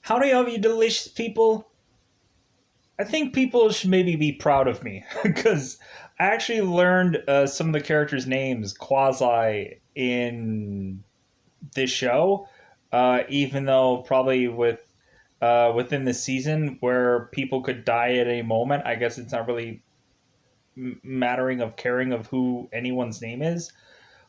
Howdy, all you delicious people. I think people should maybe be proud of me because I actually learned some of the characters' names quasi in this show, even though probably within the season where people could die at any moment. I guess it's not really mattering of caring of who anyone's name is.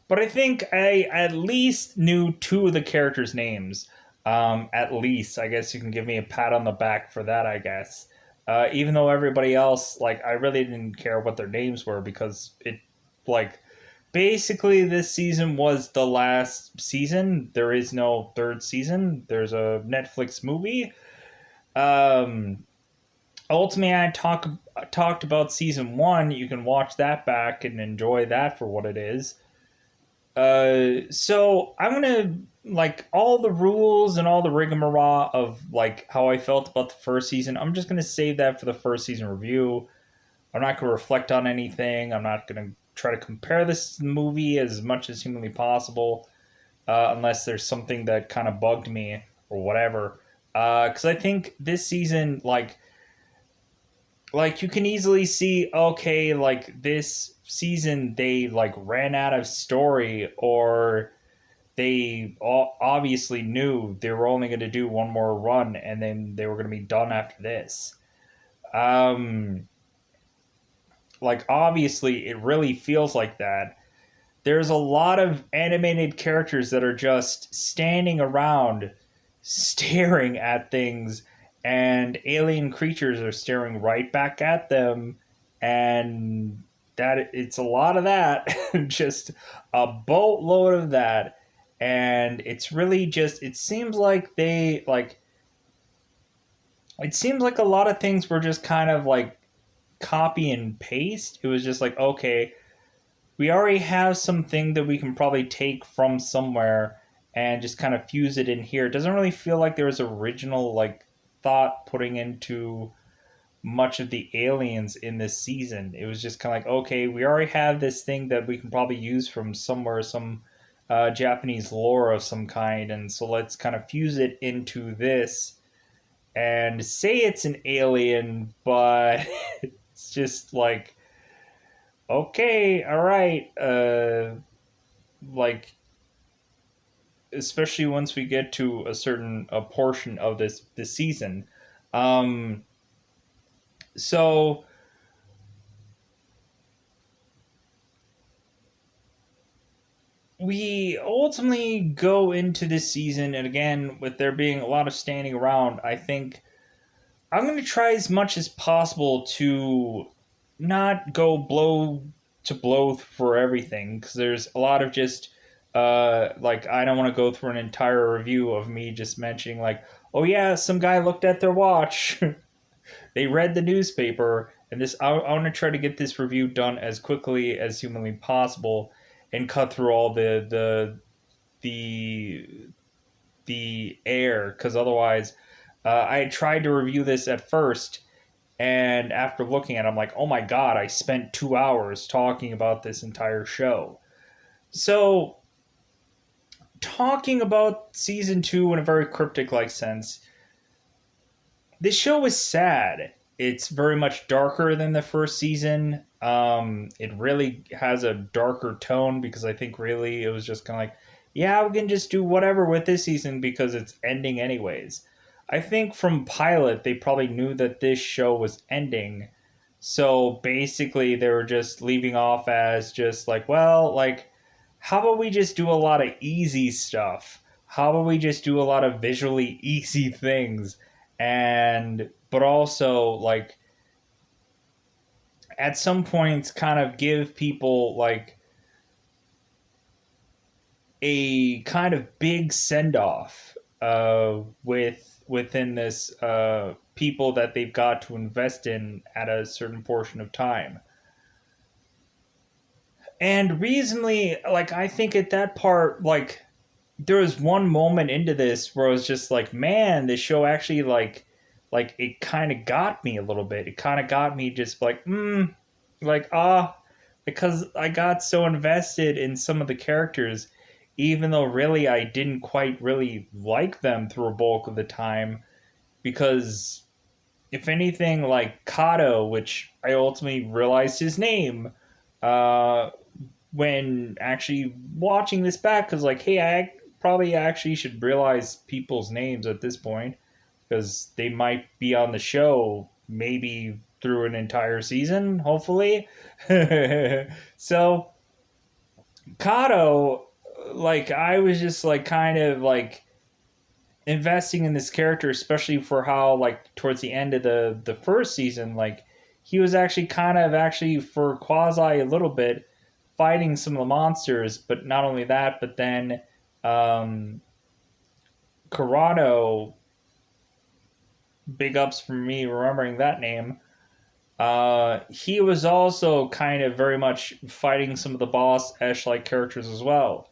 But I think I at least knew two of the characters' names. At least, I guess you can give me a pat on the back for that. I guess, even though everybody else, like, I really didn't care what their names were because like, basically, this season was the last season. There is no third season. There's a Netflix movie. Um, Ultimately, talked about season one. You can watch that back and enjoy that for what it is. So I'm gonna like all the rules and all the rigmarole of like how I felt about the first season. I'm just gonna save that for the first season review. I'm not gonna reflect on anything. I'm not gonna try to compare this movie as much as humanly possible, unless there's something that kind of bugged me or whatever. Because I think this season, like you can easily see, okay, like this season they like ran out of story, or they obviously knew they were only going to do one more run and then they were going to be done after this. um like obviously it really feels like that. There's a lot of animated characters that are just standing around staring at things, and alien creatures are staring right back at them, and that it's a lot of that. Just a boatload of that. And it's really just, it seems like a lot of things were just kind of like copy and paste. It was just like, okay, we already have something that we can probably take from somewhere and just kind of fuse it in here. It doesn't really feel like there was original like thought putting into much of the aliens in this season. It was just kind of like, okay, we already have this thing that we can probably use from somewhere, some Japanese lore of some kind, and so let's kind of fuse it into this and say it's an alien, but it's just like, okay, all right, like, especially once we get to a certain a portion of this season. Um, so we ultimately go into this season, and again, with there being a lot of standing around, I think I'm going to try as much as possible to not go blow to blow for everything, because there's a lot of just like, I don't want to go through an entire review of me just mentioning like, oh yeah, some guy looked at their watch. They read the newspaper, and I want to try to get this review done as quickly as humanly possible and cut through all the the air, because otherwise, I tried to review this at first, and after looking at it, I'm like, oh my god, I spent 2 hours talking about this entire show. So, talking about season two in a very cryptic like sense, this show is sad. It's very much darker than the first season. It really has a darker tone because I think really it was just kind of like, yeah, we can just do whatever with this season because it's ending anyways. I think from pilot they probably knew that this show was ending, so basically they were just leaving off as just like, well, like, how about we just do a lot of easy stuff? How about we just do a lot of visually easy things? And but also like at some points kind of give people like a kind of big send off within this people that they've got to invest in at a certain portion of time. And reasonably, like, I think at that part, like, there was one moment into this where I was just like, man, this show actually like it kind of got me a little bit. It kind of got me just like, like, because I got so invested in some of the characters, even though really I didn't quite really like them through a bulk of the time. because if anything, like Kato, which I ultimately realized his name uh, when actually watching this back, because like, hey, I probably actually should realize people's names at this point because they might be on the show maybe through an entire season, hopefully. So Kato, like I was just like kind of like investing in this character, especially for how like towards the end of the first season, like he was actually kind of actually for Quasi a little bit fighting some of the monsters, but not only that, but then um, Corrado, big ups for me remembering that name. He was also kind of very much fighting some of the boss Esh like characters as well.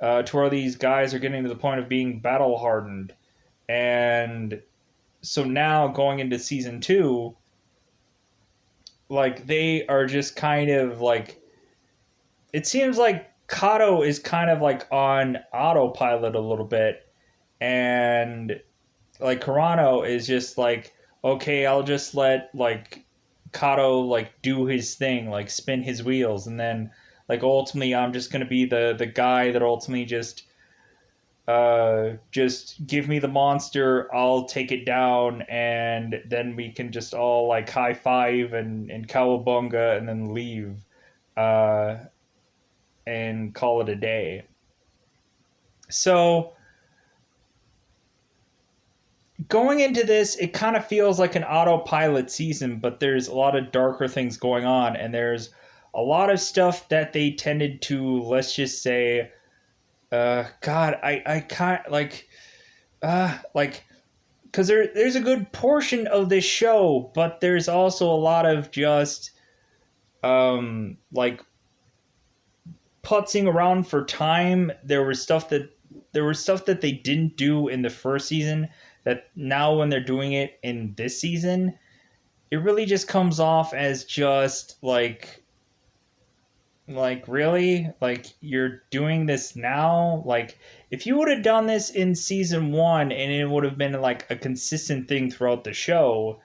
To where these guys are getting to the point of being battle hardened. And so now going into season two, like they are just kind of like it seems like Kato is kind of like on autopilot a little bit, and like Carano is just like, okay, I'll just let like Kato like do his thing, like spin his wheels, and then like ultimately I'm just gonna be the guy that ultimately just give me the monster, I'll take it down, and then we can just all like high five and cowabunga and then leave uh and call it a day. So going into this, it kind of feels like an autopilot season, but there's a lot of darker things going on, and there's a lot of stuff that they tended to, let's just say, God, I can't like, because there's a good portion of this show, but there's also a lot of just like putzing around for time. There was stuff that they didn't do in the first season that now when they're doing it in this season, it really just comes off as just like really like you're doing this now. Like if you would have done this in season 1 and it would have been like a consistent thing throughout the show,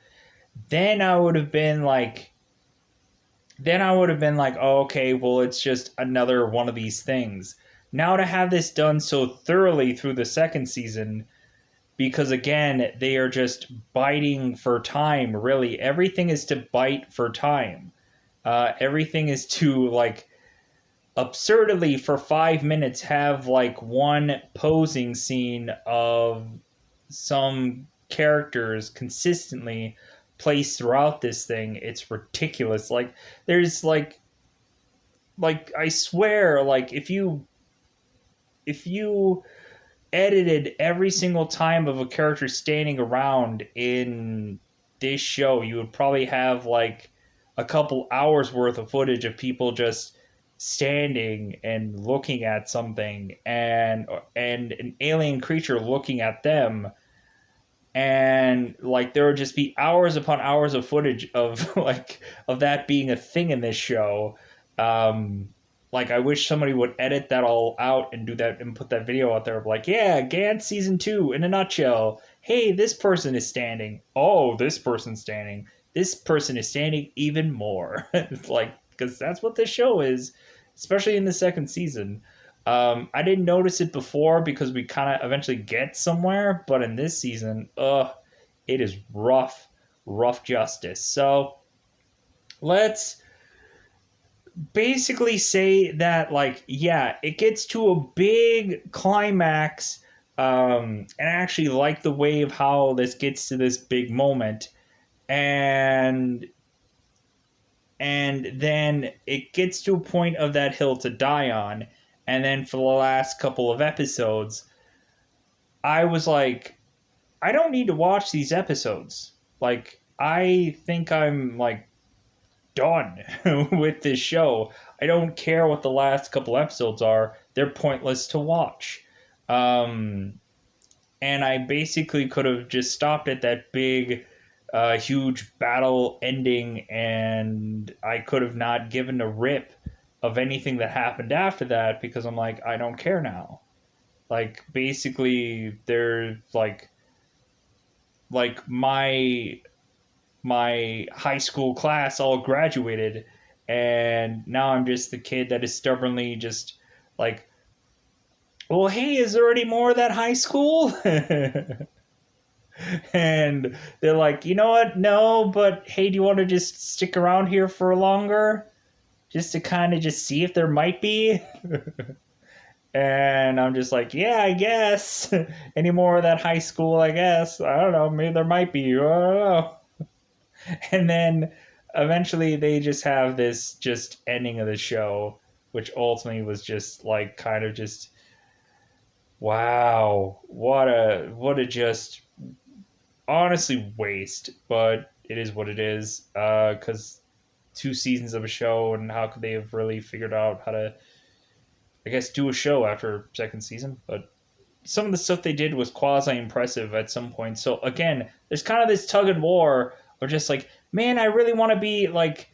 then I would have been like, oh, okay, well, it's just another one of these things. Now to have this done so thoroughly through the second season, because again, they are just biting for time, really. Everything is to bite for time. Everything is to, like, absurdly, for 5 minutes, have, like, one posing scene of some characters consistently placed throughout this thing. It's ridiculous. Like, there's, like I swear, like if you edited every single time of a character standing around in this show, you would probably have like a couple hours worth of footage of people just standing and looking at something, and an alien creature looking at them, and like there would just be hours upon hours of footage of like of that being a thing in this show. um like I wish somebody would edit that all out and do that and put that video out there of like, yeah, Gantz season 2 in a nutshell. Hey, this person is standing. Oh, this person's standing. This person is standing even more. Like, because that's what this show is, especially in the second season. I didn't notice it before because we kind of eventually get somewhere, but in this season, it is rough, rough justice. So let's basically say that, like, yeah, it gets to a big climax, and I actually like the way of how this gets to this big moment, and then it gets to a point of that hill to die on, and then for the last couple of episodes I was like, I don't need to watch these episodes. Like, I think I'm like done with this show. I don't care what the last couple episodes are. They're pointless to watch. Um, and I basically could have just stopped at that big, huge battle ending, and I could have not given a rip of anything that happened after that because I'm like, I don't care now. Like, basically, they're like like my high school class all graduated, and now I'm just the kid that is stubbornly just like, well, hey, is there any more of that high school? And they're like, you know what? No, but hey, do you want to just stick around here for longer? Just to kind of just see if there might be? And I'm just like, yeah, I guess. Any more of that high school, I guess. I don't know. Maybe there might be. I don't know. And then eventually they just have this just ending of the show, which ultimately was just like kind of just, wow, what a just honestly waste, but it is what it is. Because 2 seasons of a show, and how could they have really figured out how to, I guess, do a show after second season? But some of the stuff they did was quasi impressive at some point. So again, there's kind of this tug and war of just like, man, I really want to be like,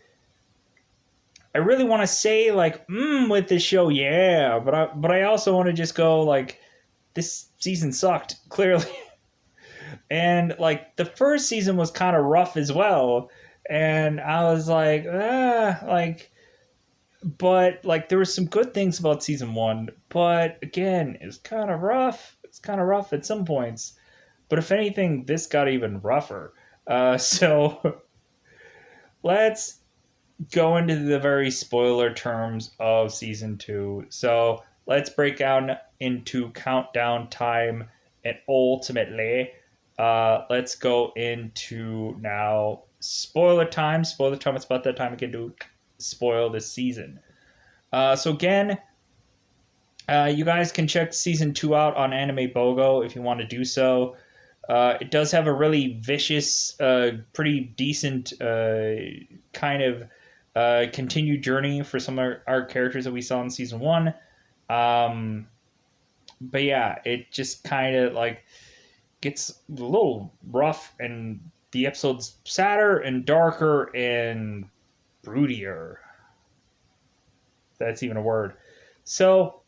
I really want to say like, with this show, yeah, but I also want to just go like, this season sucked clearly. And like the first season was kind of rough as well, and I was like, like, but like there were some good things about season one, but again, it's kind of rough. It's kind of rough at some points. But if anything, this got even rougher. So let's go into the very spoiler terms of season two. So let's break down into countdown time, and ultimately, let's go into now spoiler time. Spoiler time. It's about that time we can do spoil this season. So again, you guys can check season two out on Anime Bogo if you want to do so. It does have a really vicious, pretty decent kind of continued journey for some of our characters that we saw in season one. Um, but yeah, it just kind of like gets a little rough, and the episode's sadder and darker and broodier. That's even a word. So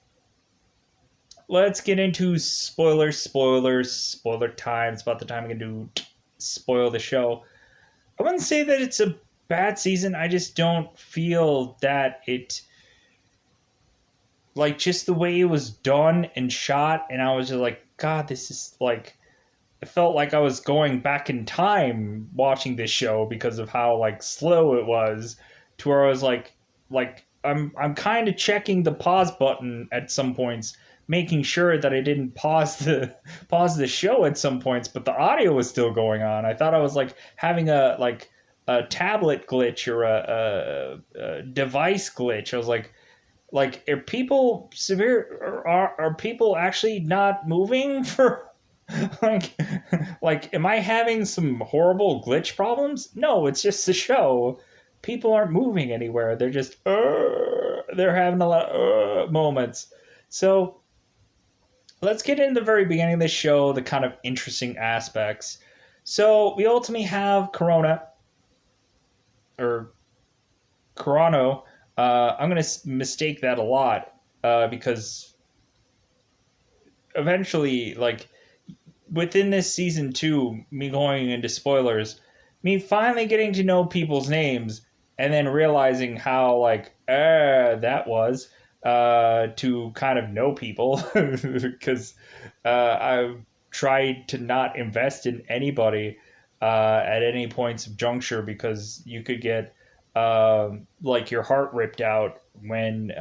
let's get into spoiler time. It's about the time we can do spoil the show. I wouldn't say that it's a bad season. I just don't feel that it, like, just the way it was done and shot, and I was just like, God, this is like, it felt like I was going back in time watching this show because of how like slow it was, to where I was like I'm kind of checking the pause button at some points, making sure that I didn't pause the show at some points, but the audio was still going on. I thought I was like having a tablet glitch or a device glitch. I was like, are people severe? Are people actually not moving for like like am I having some horrible glitch problems? No, it's just the show. People aren't moving anywhere. They're just they're having a lot of moments. So let's get into the very beginning of the show, the kind of interesting aspects. So we ultimately have Corona, or Corano. I'm gonna mistake that a lot, because eventually, like, within this season two, me going into spoilers, me finally getting to know people's names, and then realizing how like that was, to kind of know people, because I've tried to not invest in anybody at any points of juncture, because you could get like your heart ripped out when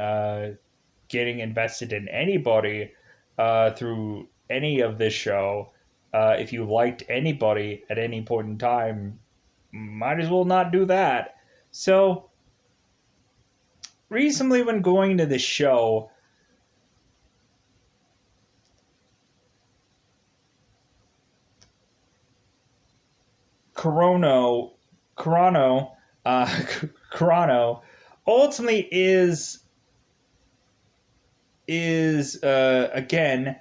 getting invested in anybody through any of this show. If you liked anybody at any point in time, might as well not do that. So, recently, when going to the show, Corono, Corano, uh, Corano, ultimately is again,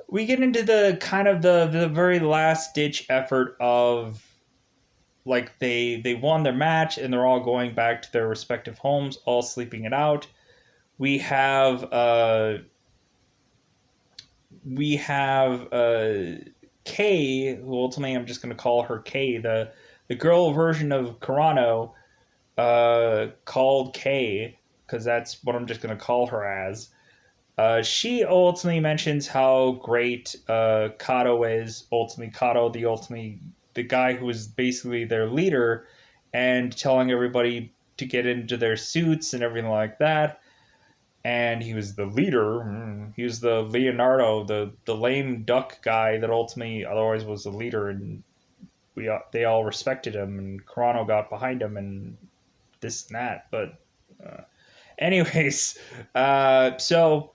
we get into the kind of the very last ditch effort of, like, they won their match and they're all going back to their respective homes, all sleeping it out. We have we have Kay, who ultimately I'm just going to call her Kay, the girl version of Carano, called Kay, because that's what I'm just going to call her as. She ultimately mentions how great Kato is. Ultimately, Kato, the guy who is basically their leader, and telling everybody to get into their suits and everything like that. And he was the leader. He was the Leonardo, the lame duck guy that ultimately otherwise was the leader, and they all respected him. And Carano got behind him, and this and that. But uh, anyways, so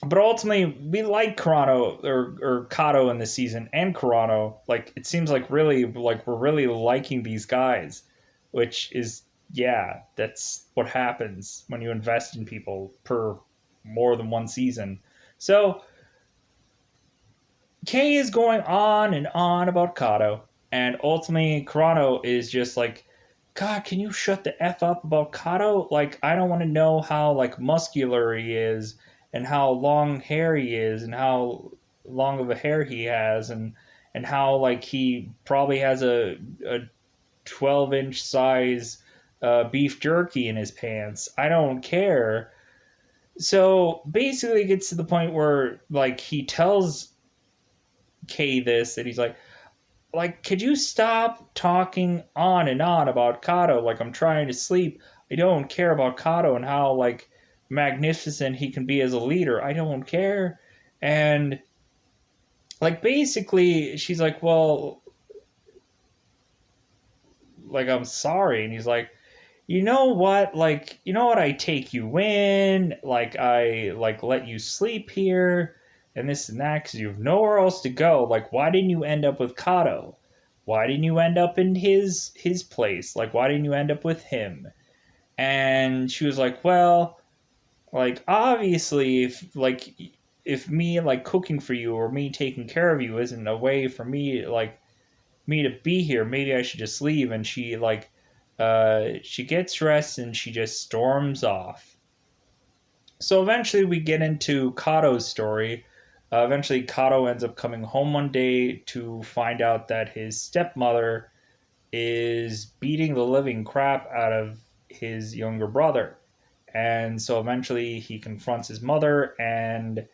but ultimately we like Carano or Kato in this season and Carano. Like it seems like really like we're really liking these guys, which is yeah, that's what happens when you invest in people per more than one season. So Kay is going on and on about Kato, and ultimately Carano is just like, God, can you shut the f up about Kato? Like, I don't want to know how like muscular he is, and how long hair he is, and how long of a hair he has, and how like he probably has a 12-inch size beef jerky in his pants. I don't care. So basically, it gets to the point where like he tells Kay this, and he's like, could you stop talking on and on about Kato? Like, I'm trying to sleep. I don't care about Kato and how, like, magnificent he can be as a leader. I don't care. And, like, basically, she's like, well, like, I'm sorry. And he's like, you know what? Like, you know what? I take you in. Like, I, like, let you sleep here and this and that because you have nowhere else to go. Like, why didn't you end up with Kato? Why didn't you end up in his place? Like, why didn't you end up with him? And she was like, well, like, obviously, if me, like, cooking for you or me taking care of you isn't a way for me, like, me to be here. Maybe I should just leave. And she gets dressed and she just storms off. So eventually we get into Kato's story. Eventually, Kato ends up coming home one day to find out that his stepmother is beating the living crap out of his younger brother. And so eventually he confronts his mother, and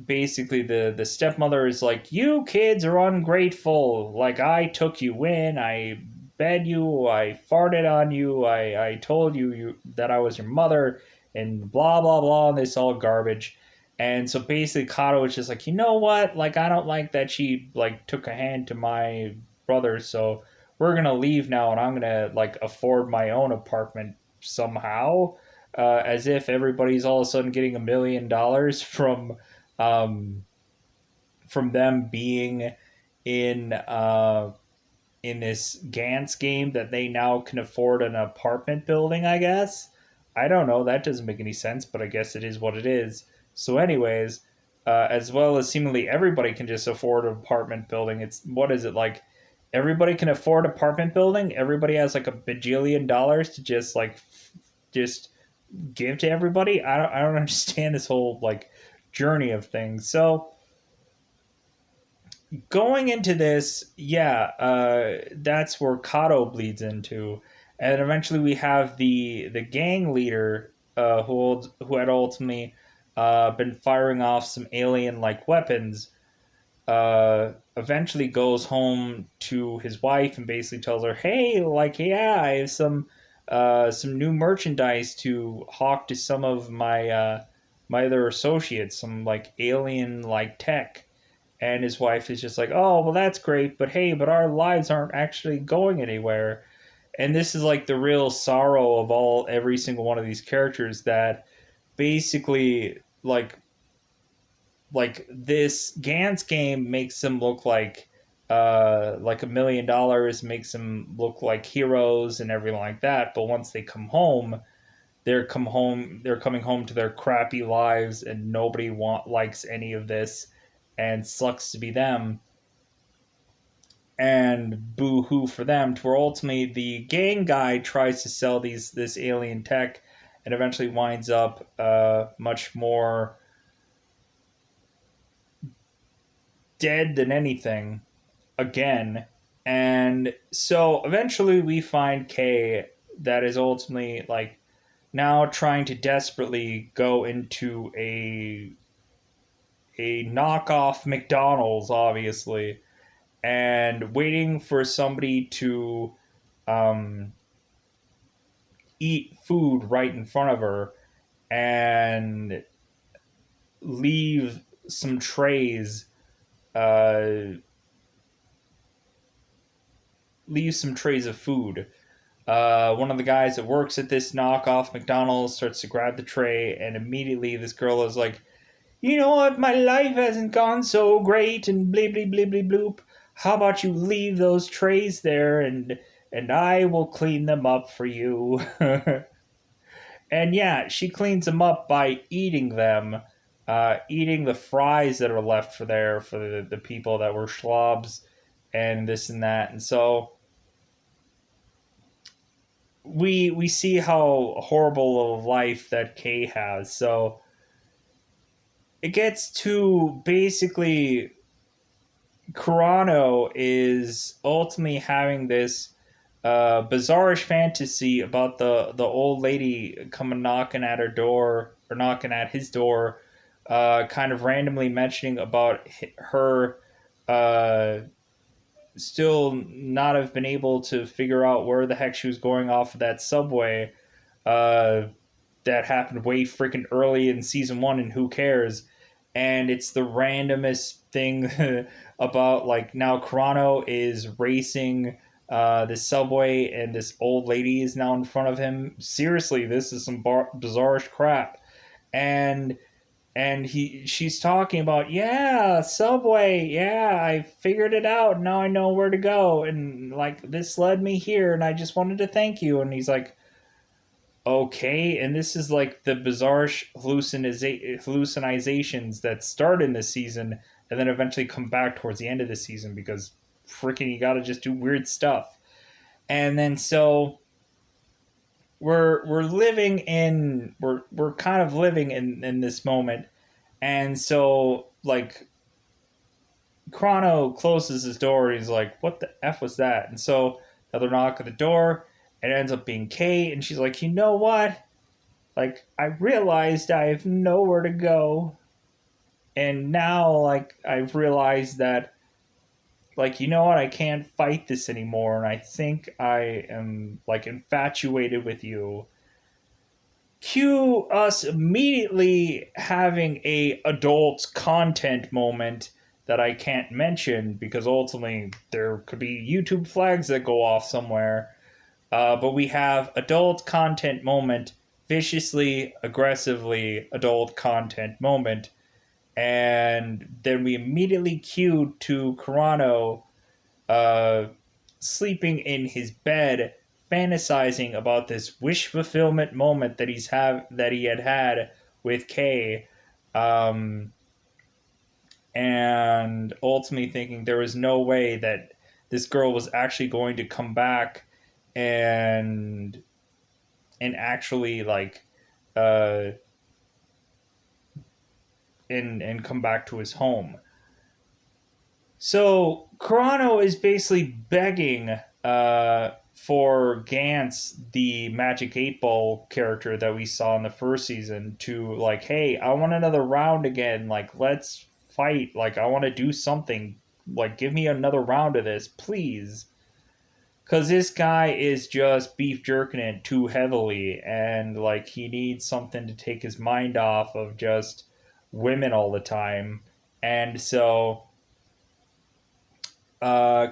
basically the stepmother is like, you kids are ungrateful. Like, I took you in, I fed you, I farted on you, I told you that I was your mother, and blah blah blah, and this all garbage. And so basically Kato was just like, you know what, like, I don't like that she like took a hand to my brother, so we're gonna leave now, and I'm gonna like afford my own apartment somehow. As if everybody's all of a sudden getting $1 million um, from them being in in this Gantz game that they now can afford an apartment building. I guess I don't know. That doesn't make any sense, but I guess it is what it is. So, anyways, as well as seemingly everybody can just afford an apartment building. It's what is it like? Everybody can afford apartment building. Everybody has like $1 bajillion to just like just give to everybody. I don't understand this whole like journey of things. So going into this, yeah, that's where Kato bleeds into, and eventually we have the gang leader who had ultimately been firing off some alien like weapons. Eventually goes home to his wife and basically tells her, "Hey, like, yeah, I have some new merchandise to hawk to some of my other associates, some like alien like tech." And his wife is just like, oh, well, that's great, but hey, but our lives aren't actually going anywhere. And this is like the real sorrow of every single one of these characters, that basically like this Gantz game makes them look like $1 million, makes them look like heroes and everything like that. But once they come home, they're coming home to their crappy lives, and nobody likes any of this, and sucks to be them, and boo hoo for them. To where ultimately the gang guy tries to sell this alien tech, and eventually winds up much more dead than anything again. And so eventually we find Kay that is ultimately like now trying to desperately go into a knockoff McDonald's, obviously, and waiting for somebody to um, eat food right in front of her and leave some trays, uh, leave some trays of food. One of the guys that works at this knockoff McDonald's starts to grab the tray, and immediately this girl is like, "You know what? My life hasn't gone so great," and bleep bleep bleep bleep bloop. "How about you leave those trays there, and I will clean them up for you." And yeah, she cleans them up by eating them, eating the fries that are left for there for the people that were schlobs and this and that. And so we see how horrible of a life that Kay has. So it gets to basically Kurano is ultimately having this bizarrish fantasy about the old lady coming knocking at her door or knocking at his door, kind of randomly mentioning about her uh, still not have been able to figure out where the heck she was going off of that subway. Uh, that happened way freaking early in season one, and who cares? And it's the randomest thing about like now Kurano is racing this subway, and this old lady is now in front of him. Seriously, this is some bizarre crap. And she's talking about, yeah, subway, yeah, I figured it out, now I know where to go, and like this led me here, and I just wanted to thank you. And he's like, okay. And this is like the bizarre hallucinations that start in this season and then eventually come back towards the end of the season, because freaking you gotta just do weird stuff. And then so we're living in we're kind of living in this moment. And so like Chrono closes his door and he's like, what the F was that? And so another knock at the door. It ends up being Kate, and she's like, you know what? Like, I realized I have nowhere to go. And now, like, I've realized that, like, you know what? I can't fight this anymore. And I think I am, like, infatuated with you. Cue us immediately having a adult content moment that I can't mention because ultimately there could be YouTube flags that go off somewhere. But we have adult content moment, viciously, aggressively adult content moment. And then we immediately cue to Kurano uh, sleeping in his bed, fantasizing about this wish fulfillment moment that he had had with Kay, um, and ultimately thinking there was no way that this girl was actually going to come back and actually like uh and come back to his home. So Kurano is basically begging for Gantz, the Magic 8 Ball character that we saw in the first season, to like, hey, I want another round again. Like, let's fight. Like, I want to do something. Like, give me another round of this, please. Because this guy is just beef jerking it too heavily, and like he needs something to take his mind off of just women all the time. And so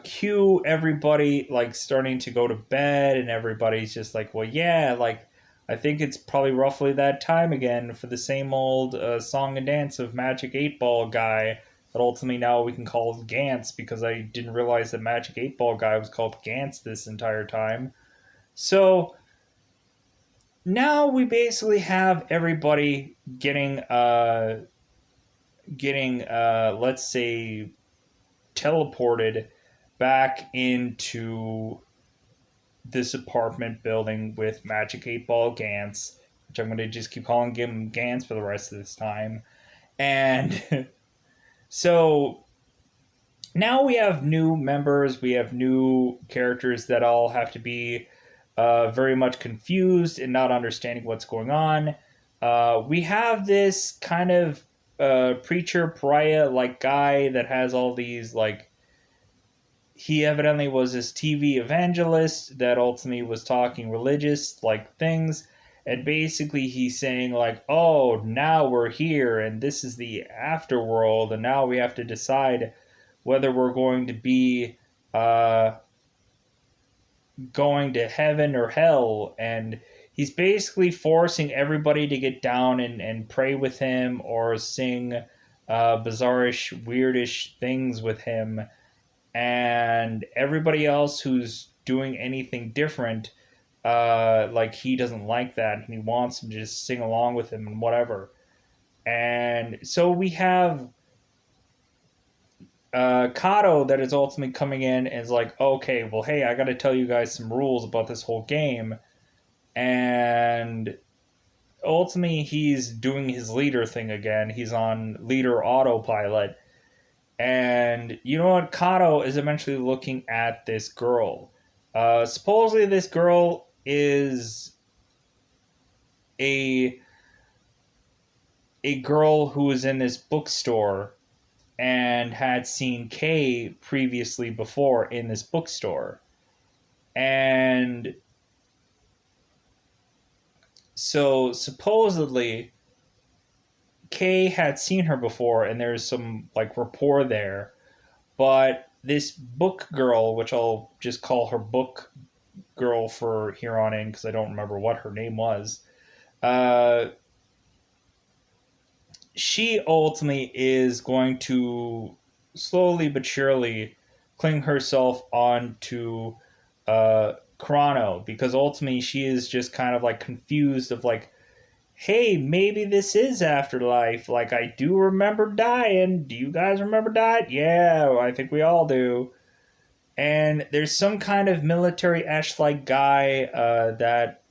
cue everybody like starting to go to bed, and everybody's just like, well, yeah, like I think it's probably roughly that time again for the same old song and dance of Magic 8 Ball guy that ultimately now we can call Gantz, because I didn't realize that Magic 8 Ball guy was called Gantz this entire time. So now we basically have everybody getting let's say teleported back into this apartment building with Magic 8 Ball Gantz, which I'm going to just keep calling him Gantz for the rest of this time. And so Now we have new members, we have new characters that all have to be very much confused and not understanding what's going on. We have this kind of preacher pariah like guy that has all these like he evidently was this TV evangelist that ultimately was talking religious like things, and basically he's saying like, "Oh, now we're here and this is the afterworld and now we have to decide whether we're going to be uh going to heaven or hell." And he's basically forcing everybody to get down and pray with him or sing bizarrish, weirdish things with him. And everybody else who's doing anything different, like he doesn't like that. And he wants them to just sing along with him and whatever. And so we have Kato that is ultimately coming in and is like, okay, well, hey, I got to tell you guys some rules about this whole game. And ultimately, he's doing his leader thing again. He's on leader autopilot. And you know what? Kato is eventually looking at this girl. Supposedly, this girl is a a girl who was in this bookstore and had seen Kay previously before in this bookstore. And so supposedly Kay had seen her before and there's some like rapport there. But this book girl, which I'll just call her book girl for here on in because I don't remember what her name was, uh, she ultimately is going to slowly but surely cling herself onto Chrono because ultimately she is just kind of like confused of like, hey, maybe this is afterlife. Like I do remember dying. Do you guys remember dying? Yeah, I think we all do. And there's some kind of military ash like guy that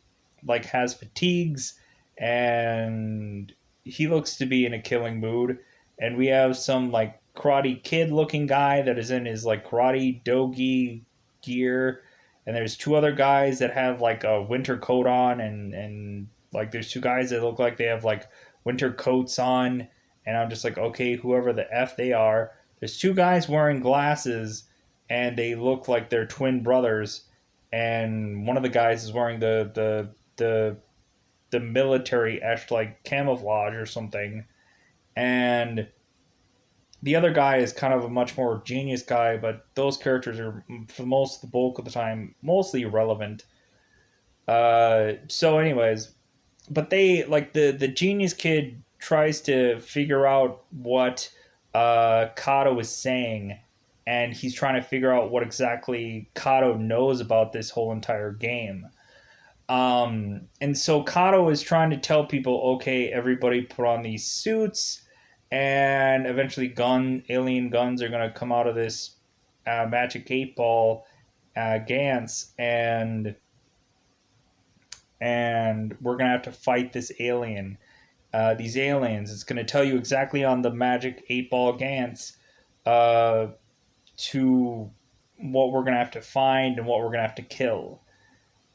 like has fatigues and he looks to be in a killing mood. And we have some like karate kid looking guy that is in his like karate dogi gear. And there's two other guys that have like a winter coat on and like there's two guys that look like they have like winter coats on. And I'm just like, okay, whoever the F they are. There's two guys wearing glasses and they look like they're twin brothers. And one of the guys is wearing the military esque like camouflage or something, and the other guy is kind of a much more genius guy. But those characters are for the bulk of the time mostly irrelevant. So, anyways, but they like the genius kid tries to figure out what Kato is saying, and he's trying to figure out what exactly Kato knows about this whole entire game. And so Kato is trying to tell people, okay, everybody put on these suits, and eventually alien guns are going to come out of this magic 8 ball, Gantz, and we're going to have to fight this alien. These aliens. It's going to tell you exactly on the magic 8 ball Gantz uh, to what we're going to have to find and what we're going to have to kill.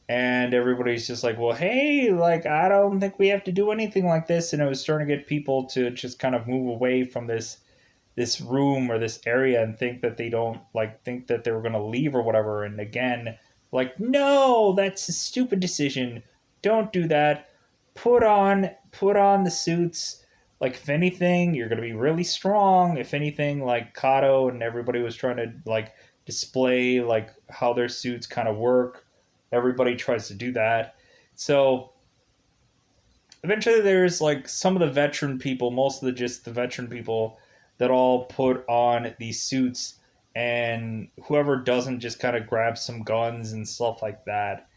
And everybody's just like, well, hey, like, I don't think we have to do anything like this. And it was starting to get people to just kind of move away from this room or this area and think that they don't like think that they were going to leave or whatever. And again, like, no, that's a stupid decision. Don't do that. Put on the suits. Like, if anything, you're going to be really strong. If anything, like Kato and everybody was trying to like display like how their suits kind of work. Everybody tries to do that. So eventually there's like some of the veteran people, most of the veteran people that all put on these suits, and whoever doesn't just kind of grab some guns and stuff like that.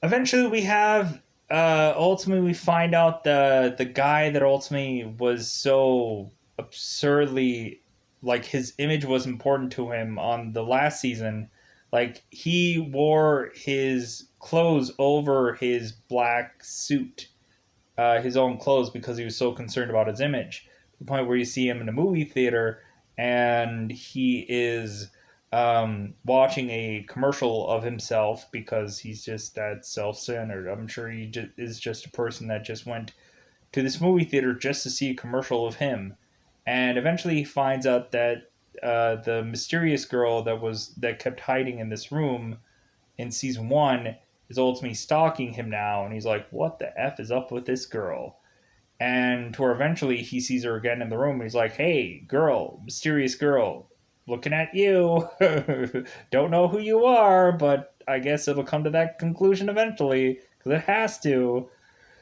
Eventually we have ultimately we find out the guy that ultimately was so absurdly like his image was important to him on the last season. Like he wore his clothes over his black suit, his own clothes, because he was so concerned about his image. To the point where you see him in a movie theater and he is watching a commercial of himself because he's just that self-centered. I'm sure he is just a person that just went to this movie theater just to see a commercial of him, and eventually he finds out that the mysterious girl that kept hiding in this room in season one is ultimately stalking him now, and he's like, "What the f is up with this girl?" And to where eventually he sees her again in the room. And he's like, "Hey, girl, mysterious girl, looking at you. Don't know who you are, but I guess it'll come to that conclusion eventually because it has to."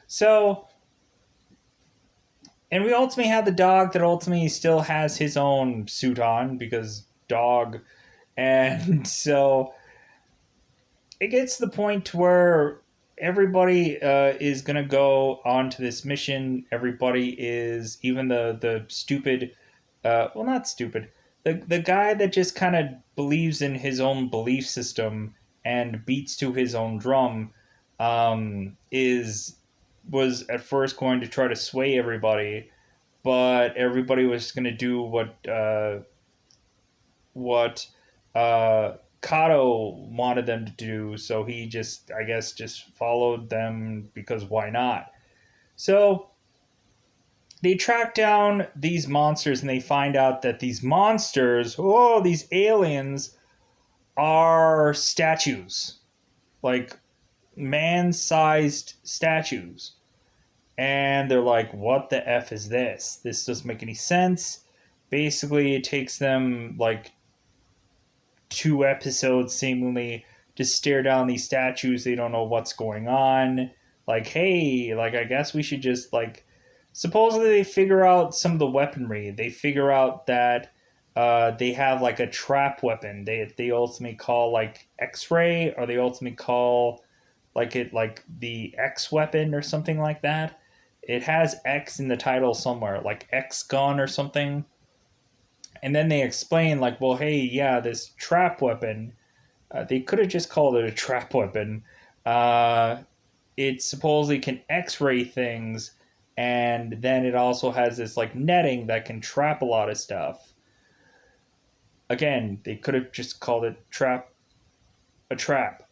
So, and we ultimately have the dog that ultimately still has his own suit on because dog. And so it gets to the point where everybody is gonna go on to this mission. Everybody is, even the stupid, well, not stupid, the guy that just kind of believes in his own belief system and beats to his own drum, is was at first going to try to sway everybody, but everybody was going to do what Kato wanted them to do, so he just, I guess, just followed them because why not? So they track down these monsters and they find out that these monsters, oh, these aliens, are statues, like man sized statues. And they're like, what the F is this? This doesn't make any sense. Basically, it takes them like 2 episodes seemingly to stare down these statues. They don't know what's going on. Like, hey, like, I guess we should just, like, supposedly they figure out some of the weaponry. They figure out that they have like a trap weapon. They ultimately call like X-ray, or they ultimately call like it like the X weapon or something like that. It has X in the title somewhere, like X gun or something. And then they explain like, well, hey, yeah, this trap weapon. They could have just called it a trap weapon. Uh, it supposedly can X-ray things, and then it also has this like netting that can trap a lot of stuff. Again, they could have just called it a trap.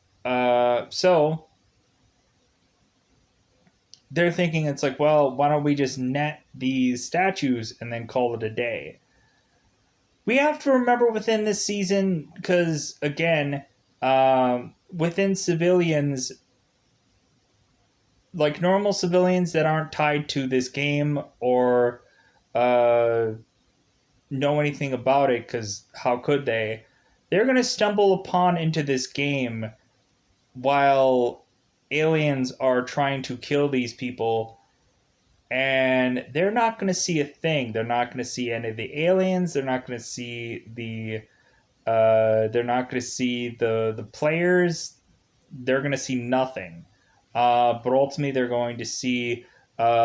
So they're thinking it's like, well, why don't we just net these statues and then call it a day? We have to remember within this season, because again, within civilians, like normal civilians that aren't tied to this game or uh, know anything about it, because how could they? They're going to stumble upon into this game while aliens are trying to kill these people, and they're not going to see a thing. They're not going to see any of the aliens. They're not going to see the. They're not going to see the players. They're going to see nothing. But ultimately, they're going to see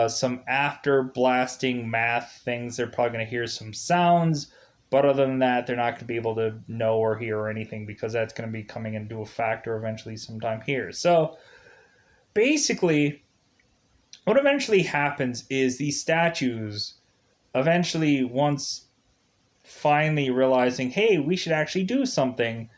some after blasting math things. They're probably going to hear some sounds, but other than that, they're not going to be able to know or hear anything because that's going to be coming into a factor eventually sometime here. So basically, what eventually happens is these statues eventually, once finally realizing, hey, we should actually do something,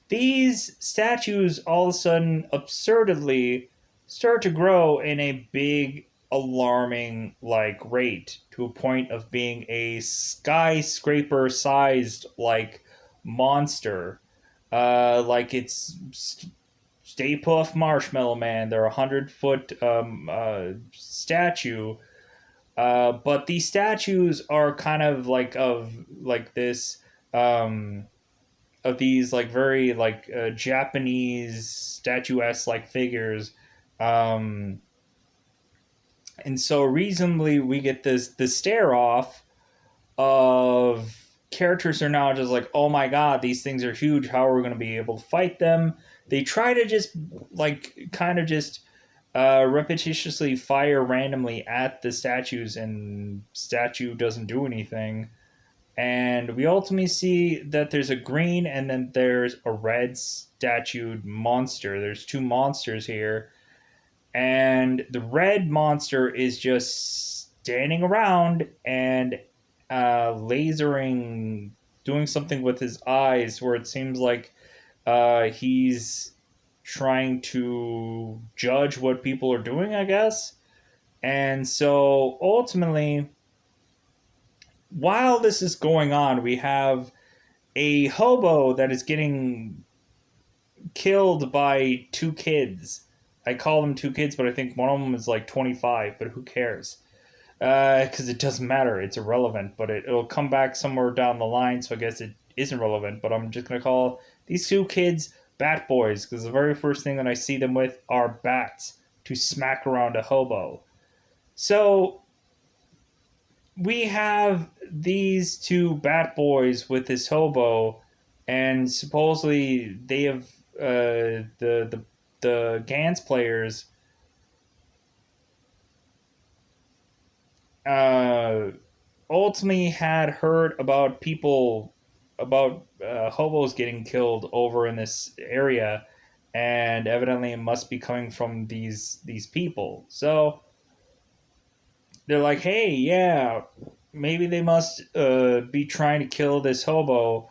these statues all of a sudden absurdly start to grow in a big alarming like rate to a point of being a skyscraper sized like monster, like it's Stay Puft Marshmallow Man. They're 100 foot statue, but these statues are kind of like of like this um, of these like very like Japanese statuesque like figures, um, and so reasonably we get this stare off of characters are now just like, oh my god, these things are huge. How are we going to be able to fight them? They try to just like kind of just repetitiously fire randomly at the statues, and statue doesn't do anything. And we ultimately see that there's a green and then there's a red statued monster. There's two monsters here, and the red monster is just standing around, and lasering, doing something with his eyes, where it seems like he's trying to judge what people are doing, I guess. And so ultimately, while this is going on, we have a hobo that is getting killed by two kids. I call them two kids, but I think one of them is like 25, but who cares? Because it doesn't matter. It's irrelevant, but it'll come back somewhere down the line, so I guess it isn't relevant. But I'm just going to call these two kids bat boys, because the very first thing that I see them with are bats to smack around a hobo. So we have these two bat boys with this hobo, and supposedly they have the Gantz players uh, ultimately had heard about people about hobos getting killed over in this area, and evidently it must be coming from these people. So they're like, hey, yeah, maybe they must be trying to kill this hobo,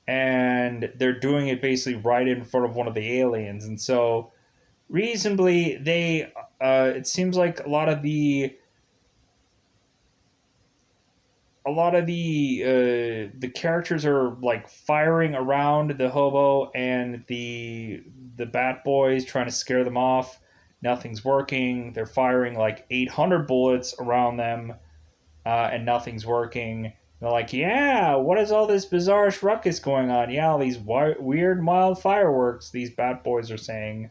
and they're doing it basically right in front of one of the aliens. And so reasonably, they it seems like a lot of the characters are like firing around the hobo and the bat boys, trying to scare them off. Nothing's working. They're firing like 800 bullets around them, and nothing's working. They're like, yeah, what is all this bizarre ruckus going on? Yeah, all these weird mild fireworks, these bat boys are saying.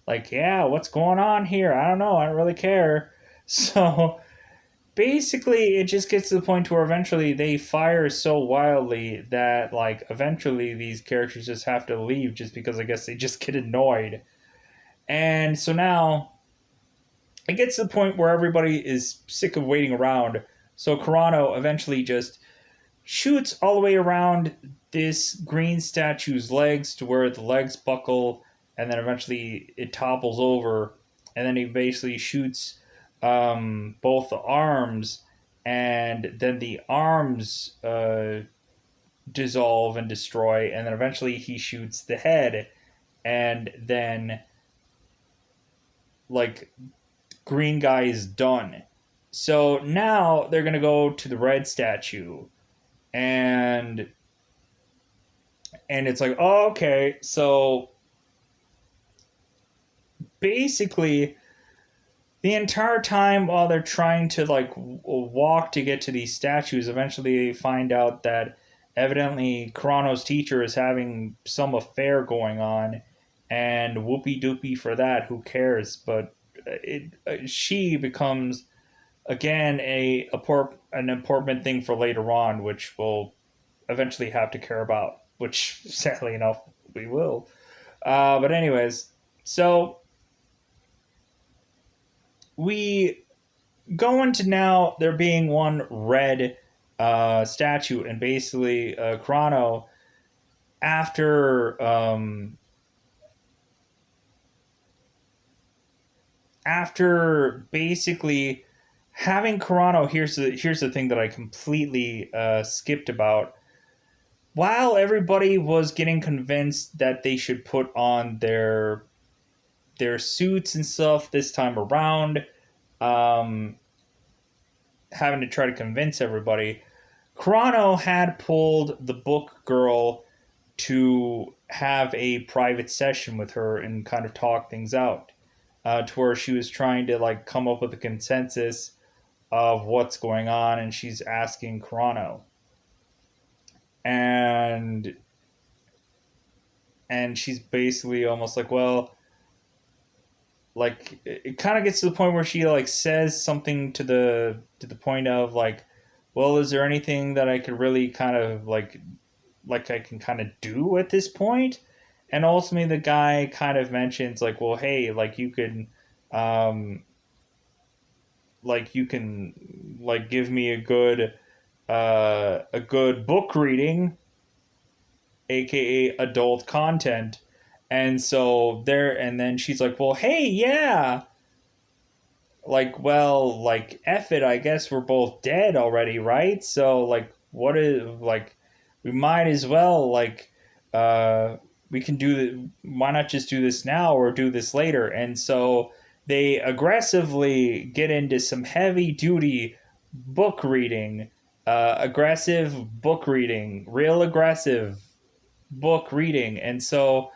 Like, yeah, what's going on here? I don't know. I don't really care. So basically, it just gets to the point where eventually they fire so wildly that, like, eventually these characters just have to leave, just because I guess they just get annoyed. And so now it gets to the point where everybody is sick of waiting around. So Carano eventually just shoots all the way around this green statue's legs to where the legs buckle, and then eventually it topples over, and then he basically shoots both the arms, and then the arms dissolve and destroy, and then eventually he shoots the head, and then like green guy is done. So now they're gonna go to the red statue, and it's like, oh, okay, so basically the entire time while they're trying to like walk to get to these statues, eventually they find out that evidently Carano's teacher is having some affair going on, and whoopee doopie for that, who cares? But she becomes again an important thing for later on, which we'll eventually have to care about, which sadly enough we will. But anyways, so we go into now there being one red statue, and basically Chrono, after basically having Chrono, here's the thing that I completely skipped about. While everybody was getting convinced that they should put on their suits and stuff this time around, um, having to try to convince everybody, Chrono had pulled the book girl to have a private session with her and kind of talk things out, to where she was trying to like come up with a consensus of what's going on, and she's asking Chrono, and she's basically almost like, well, like it kind of gets to the point where she like says something to the point of like, well, is there anything that I could really kind of like I can kind of do at this point? And ultimately the guy kind of mentions like, well, hey, um like you can like give me a good book reading, aka adult content. And so there, and then she's like, well, hey, yeah, like, well, like, F it, I guess we're both dead already, right? So, like, what is, like, we might as well, like, uh, we can do the, why not just do this now or do this later? And so they aggressively get into some heavy duty book reading, aggressive book reading, real aggressive book reading. And so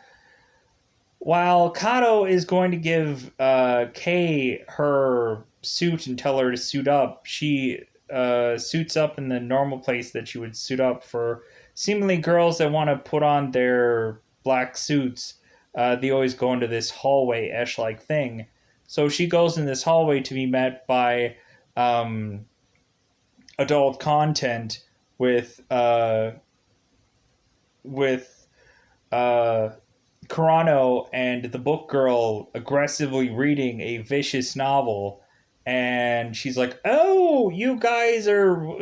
while Kato is going to give Kay her suit and tell her to suit up, she suits up in the normal place that she would suit up for seemingly girls that want to put on their black suits. They always go into this hallway esh like thing. So she goes in this hallway to be met by um, adult content with with uh, Carano and the book girl aggressively reading a vicious novel. And she's like, "Oh, you guys are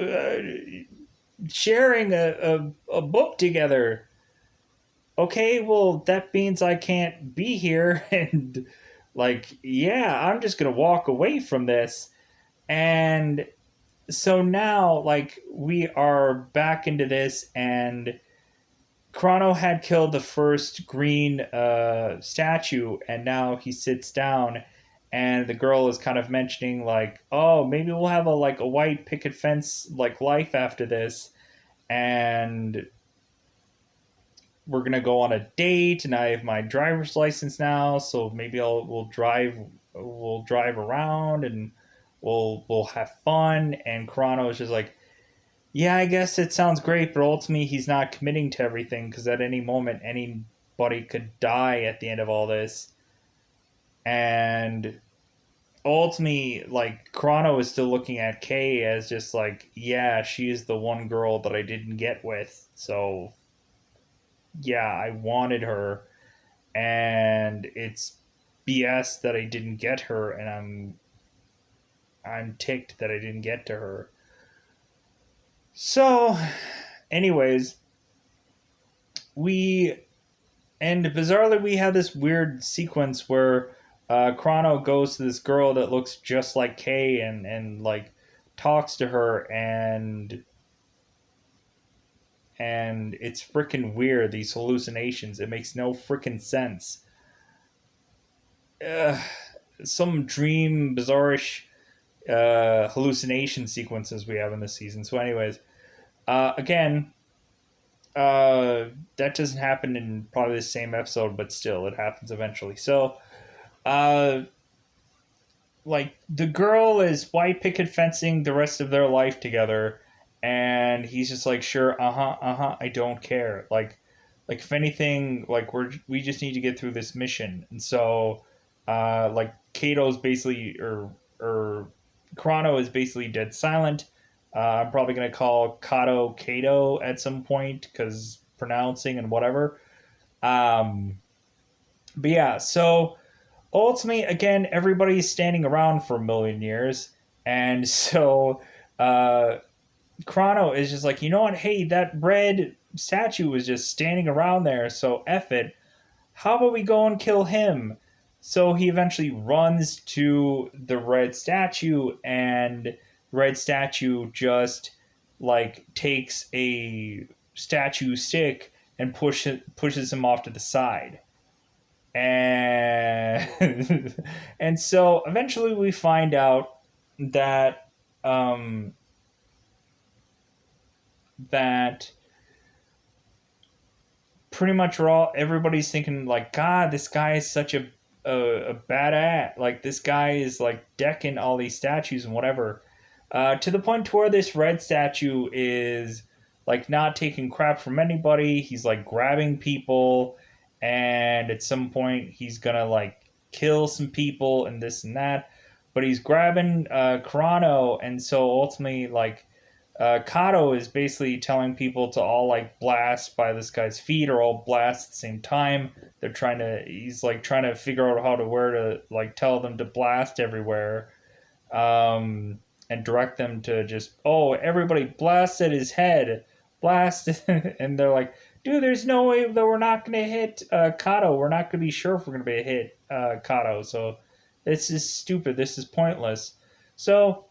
sharing a book together. Okay, well, that means I can't be here." And, like, yeah, I'm just going to walk away from this. And so now, like, we are back into this, and Chrono had killed the first green statue, and now he sits down, and the girl is kind of mentioning like, "Oh, maybe we'll have a like a white picket fence like life after this, and we're gonna go on a date, and I have my driver's license now, so maybe we'll drive around, and we'll have fun." And Chrono is just like, yeah, I guess it sounds great, but ultimately he's not committing to everything because at any moment anybody could die at the end of all this. And ultimately, like, Chrono is still looking at Kay as just like, yeah, she is the one girl that I didn't get with. So, yeah, I wanted her, and it's BS that I didn't get her, and I'm ticked that I didn't get to her. So, anyways, we and bizarrely, we have this weird sequence where Chrono goes to this girl that looks just like Kay, and like talks to her, and it's freaking weird. These hallucinations, it makes no freaking sense. Uh, some dream bizarrish hallucination sequences we have in this season. So, anyways, again, that doesn't happen in probably the same episode, but still, it happens eventually. So, uh, like the girl is white picket fencing the rest of their life together, and he's just like, sure, I don't care. Like if anything, like we just need to get through this mission. And so like Kato's basically or Chrono is basically dead silent. I'm probably gonna call Kato at some point because pronouncing and whatever. um but yeah, so ultimately, again, everybody's standing around for a million years, and so uh, Chrono is just like, you know what? Hey, that red statue was just standing around there, so F it. How about we go and kill him? So he eventually runs to the red statue, and the red statue just like takes a statue stick and pushes him off to the side. And and so eventually we find out that um, that pretty much everybody's thinking like, God, this guy is such a badass. Like this guy is like decking all these statues and whatever. To the point to where this red statue is like not taking crap from anybody. He's like grabbing people, and at some point he's gonna like kill some people and this and that. But he's grabbing Carano, and so ultimately like Kato is basically telling people to all like blast by this guy's feet or all blast at the same time. He's like trying to figure out how to where to like tell them to blast everywhere, and direct them to just, oh, everybody blast at his head, blast. And they're like, dude, there's no way that we're not going to hit Kato. We're not going to be sure if we're going to be hit Kato. So This is stupid. This is pointless. So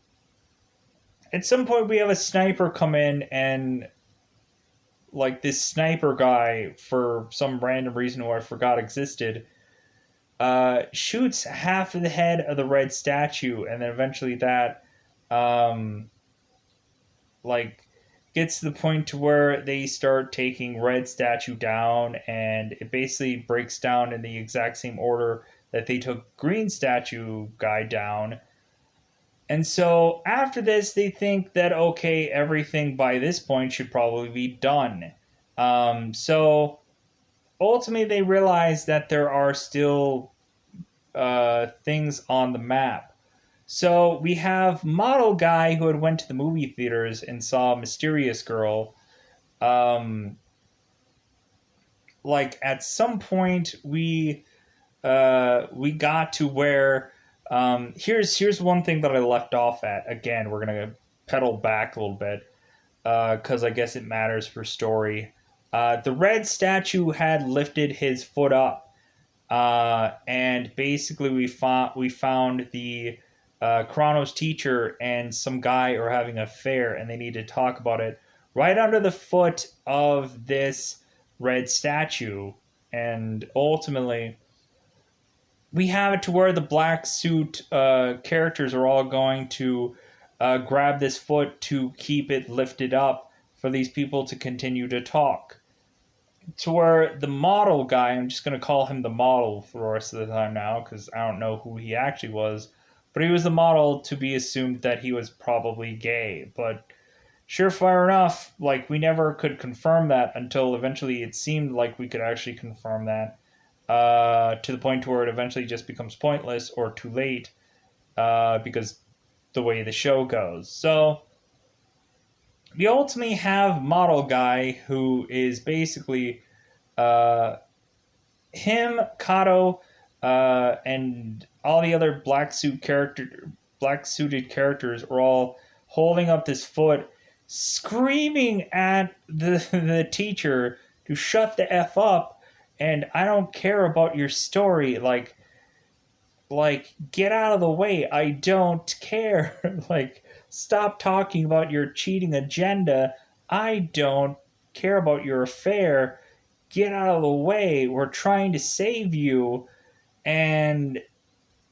at some point, we have a sniper come in, and like this sniper guy, for some random reason who I forgot existed, shoots half of the head of the red statue, and then eventually that um, like gets to the point to where they start taking red statue down, and it basically breaks down in the exact same order that they took green statue guy down. And so after this, they think that okay, everything by this point should probably be done. So ultimately, they realize that there are still things on the map. So we have model guy who had went to the movie theaters and saw Mysterious Girl. Um, like at some point, we got to where here's one thing that I left off at. Again, we're gonna pedal back a little bit because I guess it matters for story. The red statue had lifted his foot up, and basically we found the Chronos teacher and some guy are having an affair, and they need to talk about it right under the foot of this red statue, and ultimately we have it to where the black suit characters are all going to grab this foot to keep it lifted up for these people to continue to talk. To where the model guy, I'm just going to call him the model for the rest of the time now because I don't know who he actually was, but he was the model to be assumed that he was probably gay. But surefire enough, like we never could confirm that until eventually it seemed like we could actually confirm that to the point where it eventually just becomes pointless or too late because the way the show goes. So we ultimately have model guy who is basically uh, him, Kato, and all the other black suited characters are all holding up this foot, screaming at the teacher to shut the f up, and I don't care about your story. Like get out of the way. I don't care. Like stop talking about your cheating agenda. I don't care about your affair. Get out of the way. We're trying to save you. And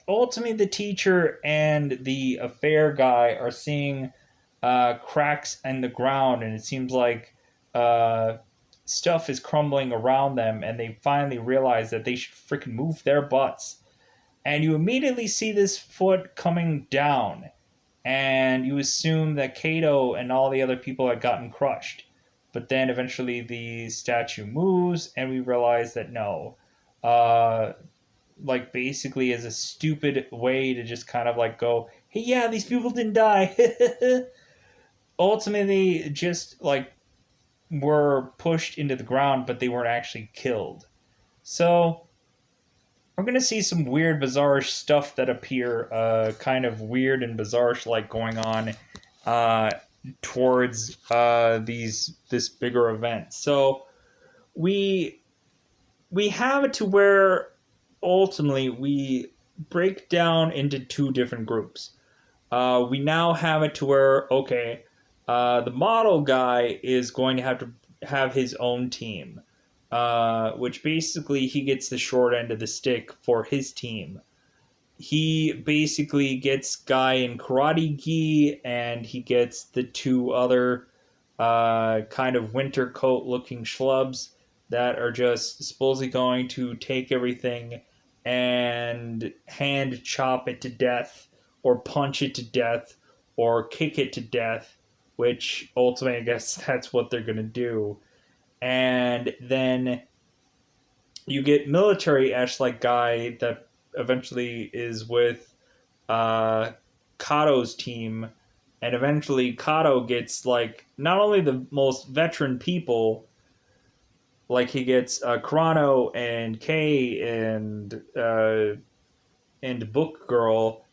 ultimately, the teacher and the affair guy are seeing cracks in the ground, and it seems like uh, stuff is crumbling around them, and they finally realize that they should freaking move their butts. And you immediately see this foot coming down, and you assume that Kato and all the other people had gotten crushed. But then eventually the statue moves, and we realize that no. Uh, like, basically, as a stupid way to just kind of like go, hey, yeah, these people didn't die. Ultimately, just like were pushed into the ground, but they weren't actually killed. So we're gonna see some weird, bizarre stuff that appear, kind of weird and bizarre, like going on uh, towards these this bigger event. So we we have it to where ultimately we break down into two different groups. We now have it to where okay, the model guy is going to have his own team, which basically he gets the short end of the stick for his team. He basically gets guy in karate gi, and he gets the two other kind of winter coat looking schlubs that are just supposedly going to take everything and hand chop it to death or punch it to death or kick it to death, which ultimately I guess that's what they're going to do. And then you get military Ash like guy that eventually is with uh, Kato's team, and eventually Kato gets like not only the most veteran people, like he gets Chrono and Kay and Book Girl.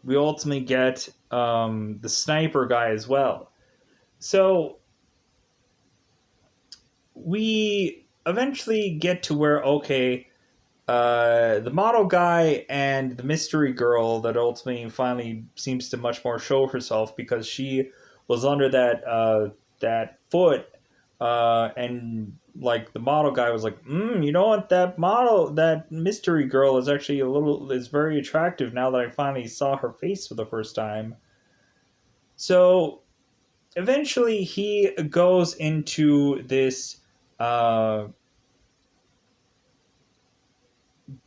We ultimately get the sniper guy as well. So we eventually get to where okay, the model guy and the mystery girl that ultimately finally seems to much more show herself because she was under that foot, and like the model guy was like, you know what, that mystery girl is actually is very attractive now that I finally saw her face for the first time. So eventually he goes into uh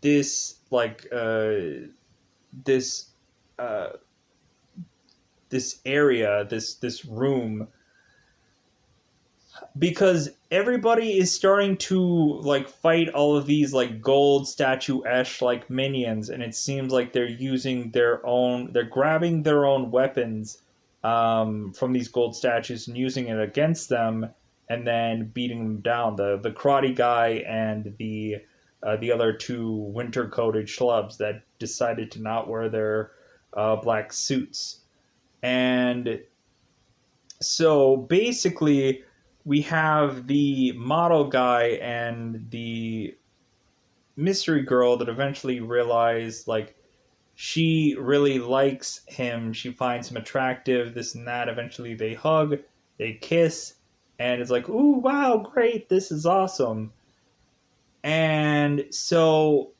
this like this uh this area, this room, because everybody is starting to like fight all of these like gold statue esh like minions, and it seems like they're grabbing their own weapons from these gold statues and using it against them, and then beating them down. The karate guy and the other two winter coated schlubs that decided to not wear their black suits. And so basically, we have the model guy and the mystery girl that eventually realize like she really likes him. She finds him attractive, this and that. Eventually, they hug, they kiss, and it's like, ooh, wow, great, this is awesome. And so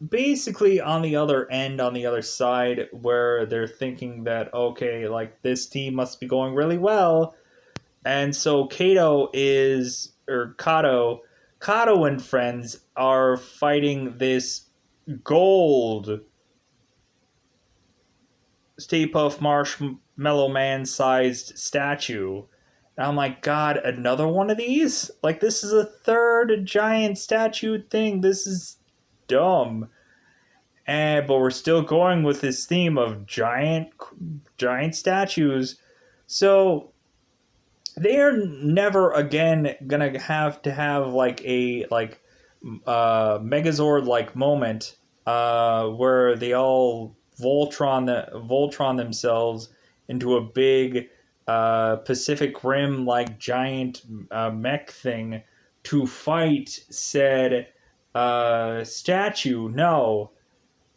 basically on the other end, on the other side, where they're thinking that okay, like this team must be going really well, and so Kato and friends are fighting this gold Stay Puft Marshmallow Man sized statue. And I'm like, God, another one of these? Like, this is a third giant statue thing. This is dumb. But we're still going with this theme of giant statues. So they are never again gonna have to have like a Megazord like moment where they all Voltron themselves into a big Pacific Rim like giant mech thing to fight said statue. No,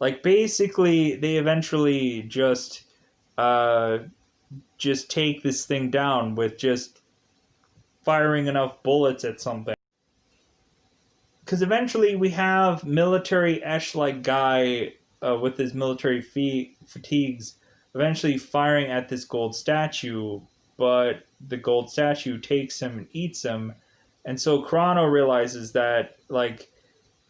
like basically they eventually uh, just take this thing down with just firing enough bullets at something. Because eventually we have military Esh like guy with his military fatigues eventually firing at this gold statue, but the gold statue takes him and eats him. And so Chrono realizes that like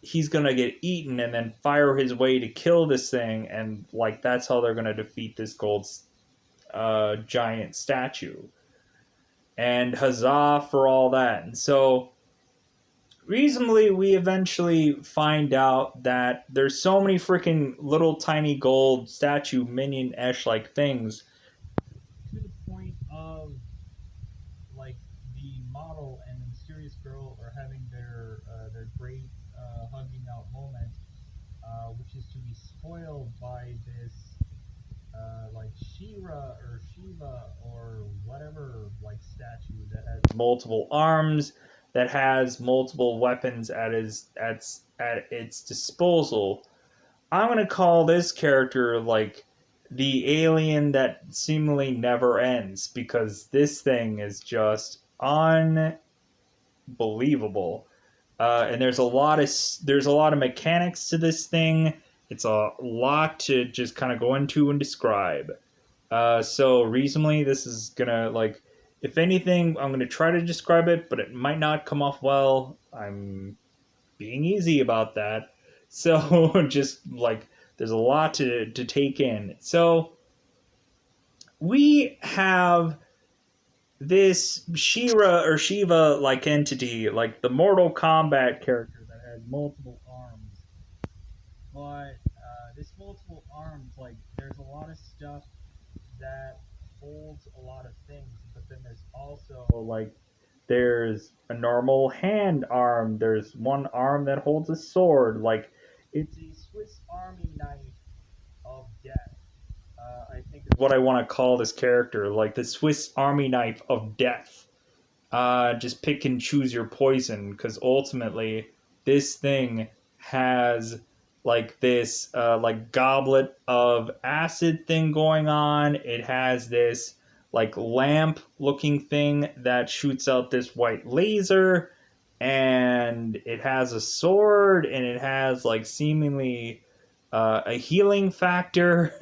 he's gonna get eaten and then fire his way to kill this thing, and like that's how they're gonna defeat this gold giant statue. And huzzah for all that. And so reasonably we eventually find out that there's so many freaking little tiny gold statue minion esh like things to the point of like the model and the mysterious girl are having their great hugging out moment, which is to be spoiled by this like Shira or Shiva or whatever like statue that has multiple arms, that has multiple weapons at its disposal. I'm gonna call this character like the alien that seemingly never ends, because this thing is just unbelievable. And there's a lot of mechanics to this thing. It's a lot to just kind of go into and describe. So reasonably, this is gonna like, if anything, I'm gonna try to describe it, but it might not come off well. I'm being easy about that. So just like, there's a lot to take in. So we have this Shira or Shiva like entity, like the Mortal Kombat character that has multiple arms. But this multiple arms, like, there's a lot of stuff that holds a lot of things, but then there's also like there's a normal hand arm. There's one arm that holds a sword. Like, it's a Swiss Army knife of death. I think is what I want to call this character, like the Swiss Army knife of death. Just pick and choose your poison, because ultimately this thing has like this like goblet of acid thing going on. It has this like lamp looking thing that shoots out this white laser, and it has a sword, and it has like seemingly a healing factor,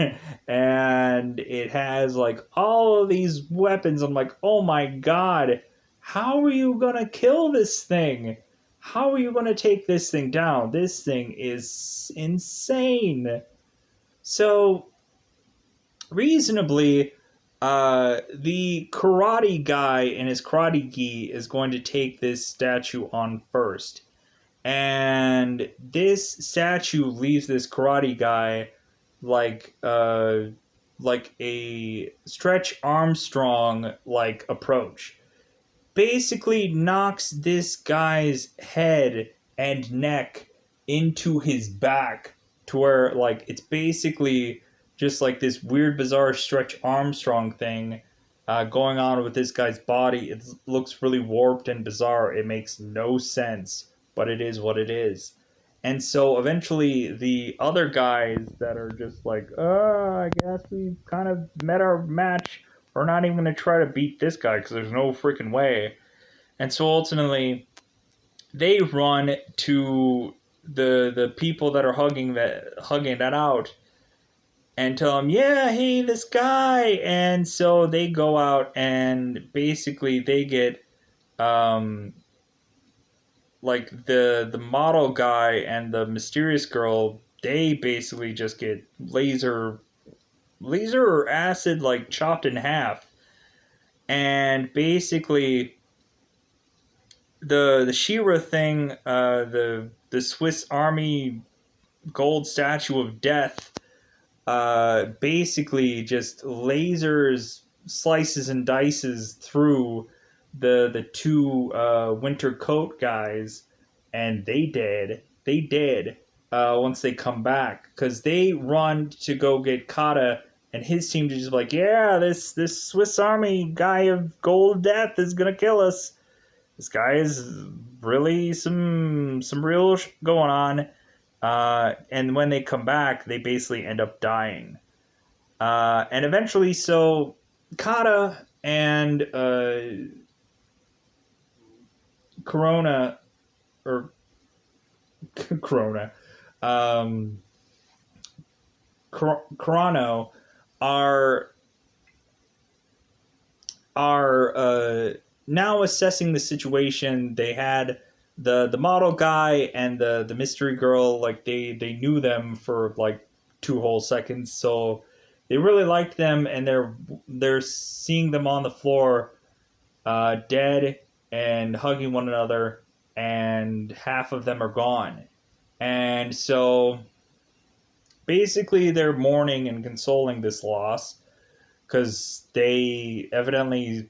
and it has like all of these weapons. I'm like, oh my god, how are you gonna kill this thing? How are you gonna take this thing down? This thing is insane. So, reasonably, the karate guy in his karate gi is going to take this statue on first. And this statue leaves this karate guy like like a Stretch Armstrong like approach. Basically knocks this guy's head and neck into his back to where like it's basically just like this weird bizarre Stretch Armstrong thing going on with this guy's body. It looks really warped and bizarre. It makes no sense, but it is what it is. And so eventually the other guys that are just like, I guess we kind of met our match. We're not even going to try to beat this guy because there's no freaking way. And so ultimately, they run to the people that are hugging that out and tell them, yeah, hey, this guy. And so they go out and basically they get um, like the model guy and the mysterious girl. They basically just get laser or acid like chopped in half, and basically the Shira thing, the Swiss Army gold statue of death, basically just lasers, slices and dices through the two winter coat guys, and they did once they come back because they run to go get Kata. And his team to just be like, yeah, this Swiss Army guy of gold death is gonna kill us. This guy is really some real going on. And when they come back, they basically end up dying. And eventually, so Kata and Corona or Corona, um, Corano are now assessing the situation. They had the model guy and the mystery girl, like they knew them for like 2 whole seconds, so they really liked them, and they're seeing them on the floor, dead and hugging one another, and half of them are gone, and so basically they're mourning and consoling this loss because they evidently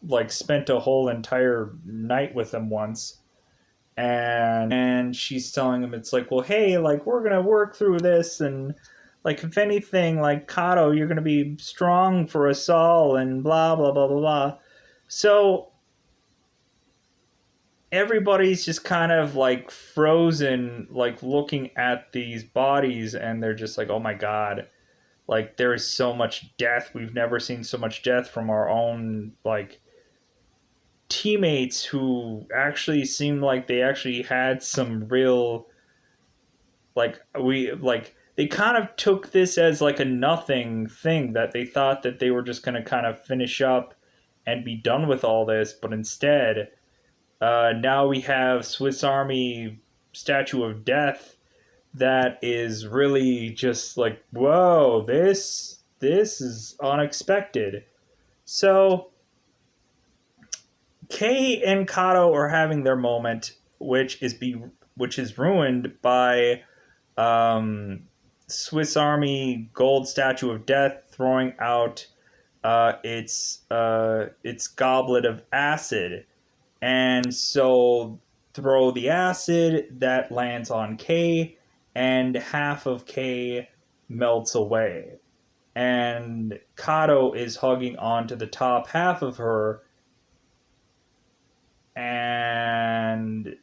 like spent a whole entire night with them once. And she's telling him, it's like, well, hey, like we're gonna work through this, and like if anything, like Kato, you're gonna be strong for us all, and blah blah blah blah blah. So everybody's just kind of like frozen, like looking at these bodies, and they're just like, oh my god, like there is so much death. We've never seen so much death from our own like teammates who actually seemed like they actually had some real like they kind of took this as like a nothing thing, that they thought that they were just going to kind of finish up and be done with all this, but instead now we have Swiss Army statue of death that is really just like, whoa, this is unexpected. So Kay and Kato are having their moment, which is ruined by Swiss Army gold statue of death throwing out its goblet of acid, and so throw the acid that lands on Kay, and half of Kay melts away, and Kato is hugging onto the top half of her, and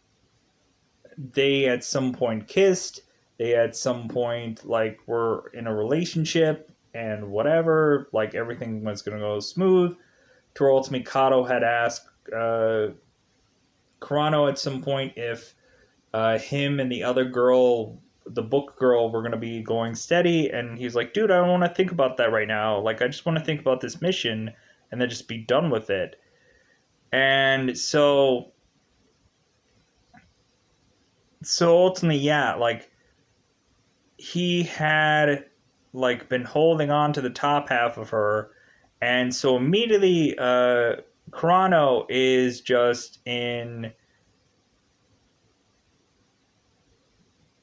they at some point kissed. They at some point like were in a relationship and whatever. Like everything was gonna go smooth. To where ultimately Kato had asked Kurano at some point if him and the other girl, the book girl, were gonna be going steady, and he's like, "Dude, I don't want to think about that right now. Like, I just want to think about this mission and then just be done with it." And so ultimately, yeah, like he had like been holding on to the top half of her, and so immediately, Kurano is just in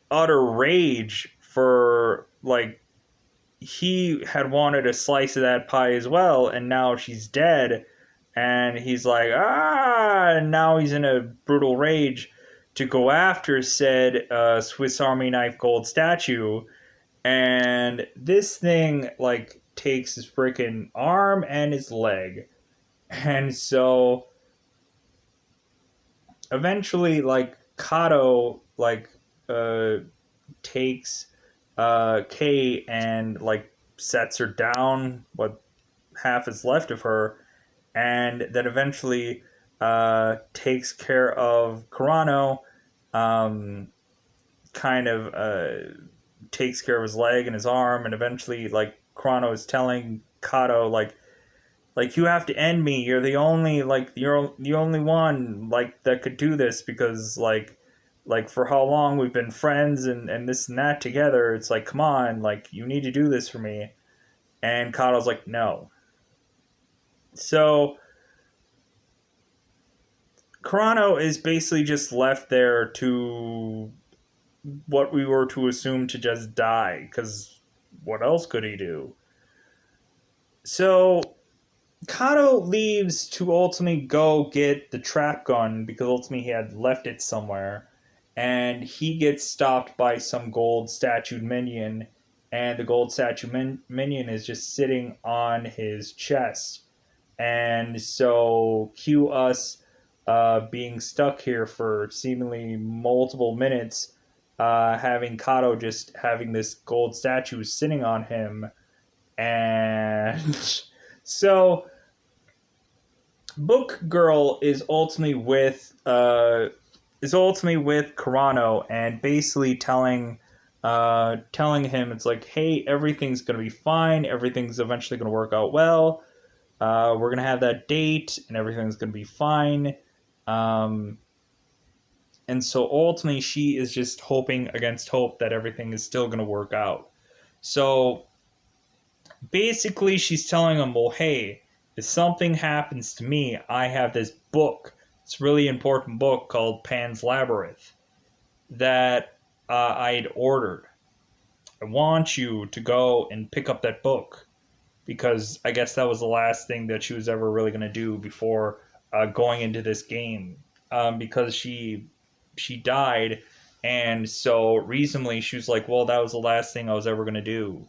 utter rage for like he had wanted a slice of that pie as well, and now she's dead, and he's like, and now he's in a brutal rage to go after said Swiss Army knife gold statue, and this thing like takes his freaking arm and his leg, and so eventually, like Kato, like uh, takes Kay and like sets her down, what half is left of her, and then eventually takes care of Kurano, um, kind of takes care of his leg and his arm, and eventually like Kurano is telling Kato like you have to end me. You're the only like you're the only one like that could do this because like for how long we've been friends and this and that together. It's like come on, like you need to do this for me. And Kato's like no. So Kurano is basically just left there to what we were to assume to just die because what else could he do? So Kato leaves to ultimately go get the trap gun because ultimately he had left it somewhere. And he gets stopped by some gold statued minion. And the gold statue minion is just sitting on his chest. And so, cue us being stuck here for seemingly multiple minutes, having Kato just having this gold statue sitting on him. And so Book Girl is ultimately with Kurano and basically telling him it's like, hey, everything's gonna be fine, everything's eventually gonna work out well. We're gonna have that date and everything's gonna be fine. Um, and so ultimately she is just hoping against hope that everything is still gonna work out. So basically she's telling him, well, hey, if something happens to me, I have this book. It's a really important book called Pan's Labyrinth that I had ordered. I want you to go and pick up that book because I guess that was the last thing that she was ever really going to do before going into this game, because she died, and so reasonably she was like, well, that was the last thing I was ever going to do.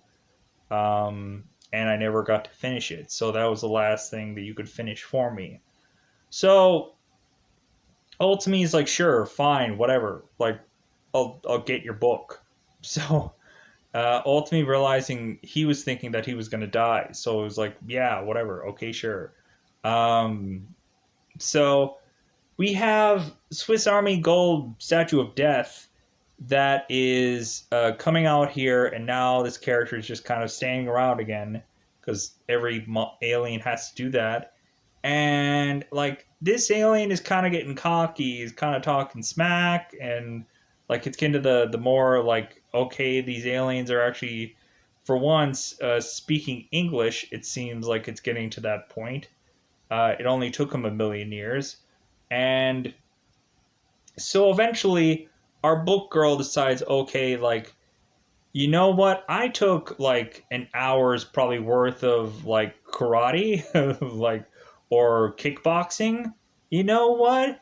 And I never got to finish it. So that was the last thing that you could finish for me. So ultimately, he's like, sure, fine, whatever. Like, I'll get your book. So ultimately, realizing he was thinking that he was going to die. So it was like, yeah, whatever. Okay, sure. Um, so we have Swiss Army Gold Statue of Death that is coming out here, and now this character is just kind of staying around again because every alien has to do that. And like this alien is kind of getting cocky, he's kind of talking smack, and like it's getting to the more like okay, these aliens are actually for once speaking English. It seems like it's getting to that point. It only took him a million years, and so eventually our book girl decides, okay, like, you know what? I took like an hour's probably worth of like karate, like, or kickboxing. You know what?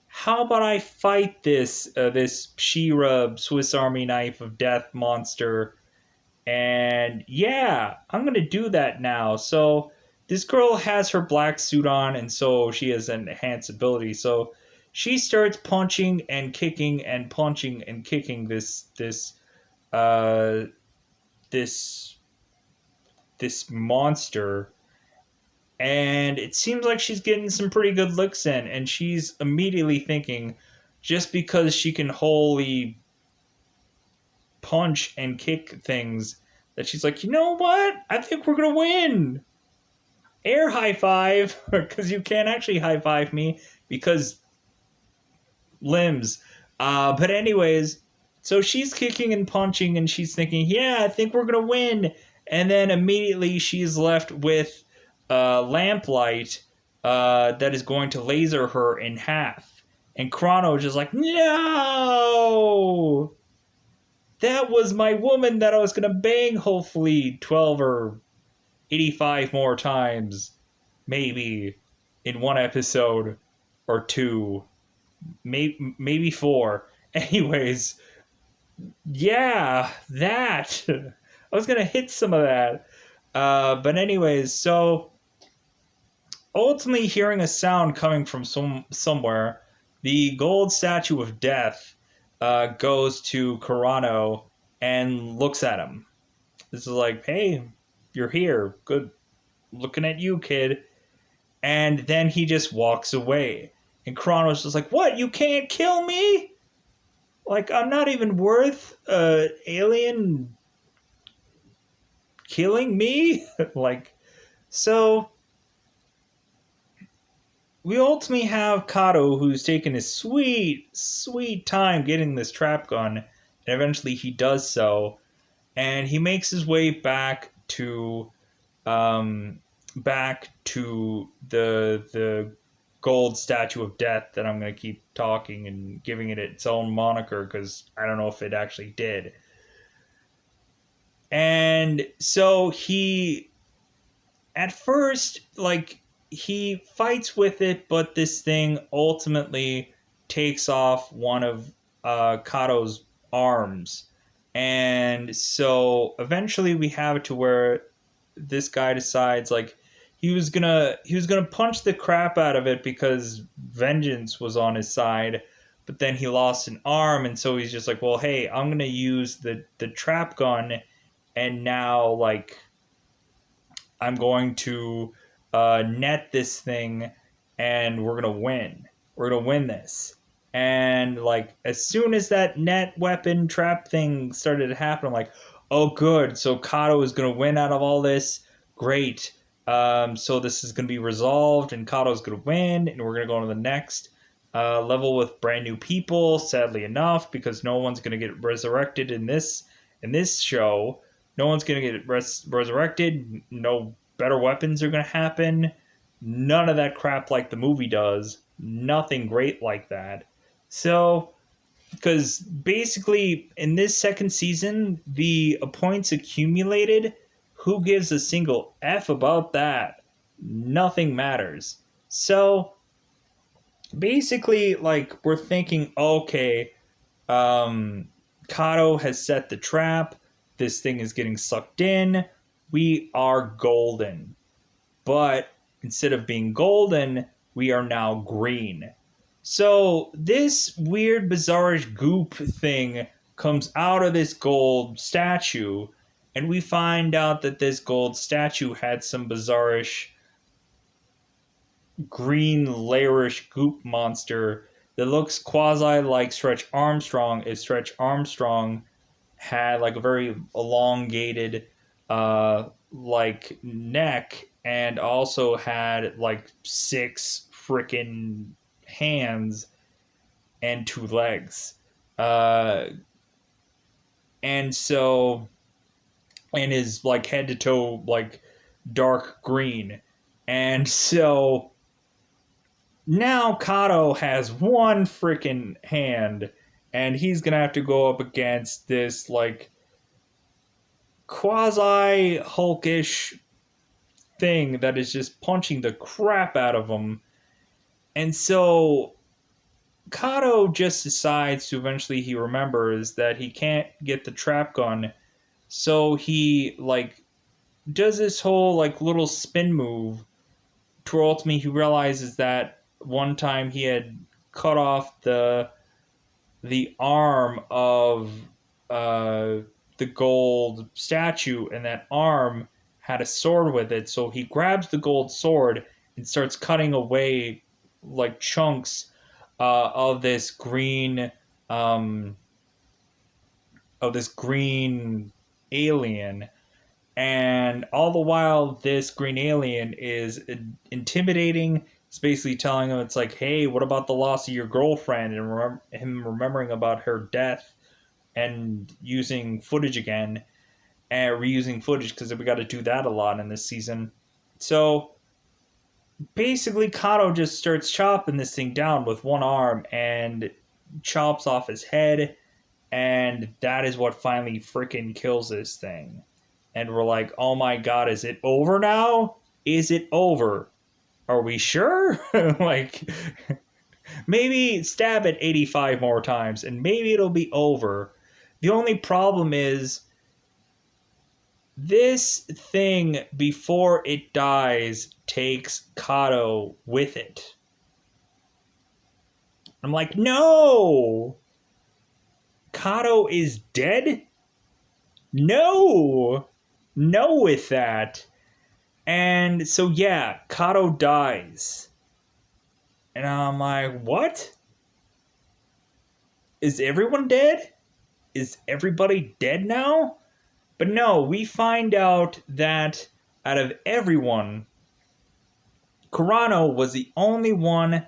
How about I fight this Shira Swiss Army knife of death monster? And yeah, I'm gonna do that now. So this girl has her black suit on, and so she has enhanced ability. So she starts punching and kicking and punching and kicking uh this this monster, and it seems like she's getting some pretty good looks in, and she's immediately thinking, just because she can wholly punch and kick things, that she's like, you know what? I think we're gonna win. Air high five, because you can't actually high five me because limbs. But anyways, so she's kicking and punching, and she's thinking, yeah, I think we're gonna win. And then immediately she's left with lamplight that is going to laser her in half. And Chrono is just like, no! That was my woman that I was gonna bang hopefully 12 or 85 more times, maybe, in one episode or two, maybe four. Anyways, yeah, that. I was gonna hit some of that. But anyways, so ultimately hearing a sound coming from somewhere, the gold statue of death goes to Carano and looks at him. This is like, hey, you're here. Good looking at you, kid. And then he just walks away. And Chrono's just like, what? You can't kill me? Like, I'm not even worth alien killing me? Like, so we ultimately have Kato, who's taken his sweet time getting this trap gun, and eventually he does so, and he makes his way um, back to the gold statue of death that I'm going to keep talking and giving it its own moniker because I don't know if it actually did. And so he, at first, like, he fights with it, but this thing ultimately takes off one of Kato's arms. And so eventually we have it to where this guy decides, like, he was gonna punch the crap out of it because vengeance was on his side, but then he lost an arm, and so he's just like, well, hey, I'm gonna use the trap gun, and now, like, I'm going to net this thing, and we're gonna win. We're gonna win this. And like, as soon as that net weapon trap thing started to happen, I'm like, oh, good. So Kato is gonna win out of all this. Great. So this is gonna be resolved, and Kato's gonna win, and we're gonna go on to the next level with brand new people. Sadly enough, because no one's gonna get resurrected in this show. No one's gonna get resurrected. No better weapons are gonna happen. None of that crap like the movie does. Nothing great like that. So, because basically in this second season, the points accumulated, who gives a single F about that? Nothing matters. So, basically, like, we're thinking, okay, Kato has set the trap. This thing is getting sucked in. We are golden. But instead of being golden, we are now green. So this weird, bizarrish goop thing comes out of this gold statue, and we find out that this gold statue had some bizarrish green, layerish goop monster that looks quasi like Stretch Armstrong, if Stretch Armstrong had like a very elongated like neck, and also had like 6 freaking hands and 2 legs. And so, and is like head to toe like dark green. And so now Kato has 1 freaking hand, and he's gonna have to go up against this like quasi hulkish thing that is just punching the crap out of him. And so Kato just decides to, eventually he remembers that he can't get the trap gun, so he like does this whole like little spin move to ultimately he realizes that one time he had cut off the arm of the gold statue, and that arm had a sword with it. So he grabs the gold sword and starts cutting away like chunks of this um, green alien. And all the while, this green alien is intimidating. It's basically telling him, it's like, hey, what about the loss of your girlfriend? And him remembering about her death and using footage again, and reusing footage, because we got to do that a lot in this season. So basically, Kato just starts chopping this thing down with one arm and chops off his head, and that is what finally freaking kills this thing. And we're like, oh my god, is it over now? Is it over? Are we sure? Like, maybe stab it 85 more times and maybe it'll be over. The only problem is, this thing, before it dies, takes Kato with it. I'm like, no! Kato is dead? No! No with that. And so, yeah, Kato dies. And I'm like, what? Is everyone dead? Is everybody dead now? But no, we find out that out of everyone, Kurano was the only one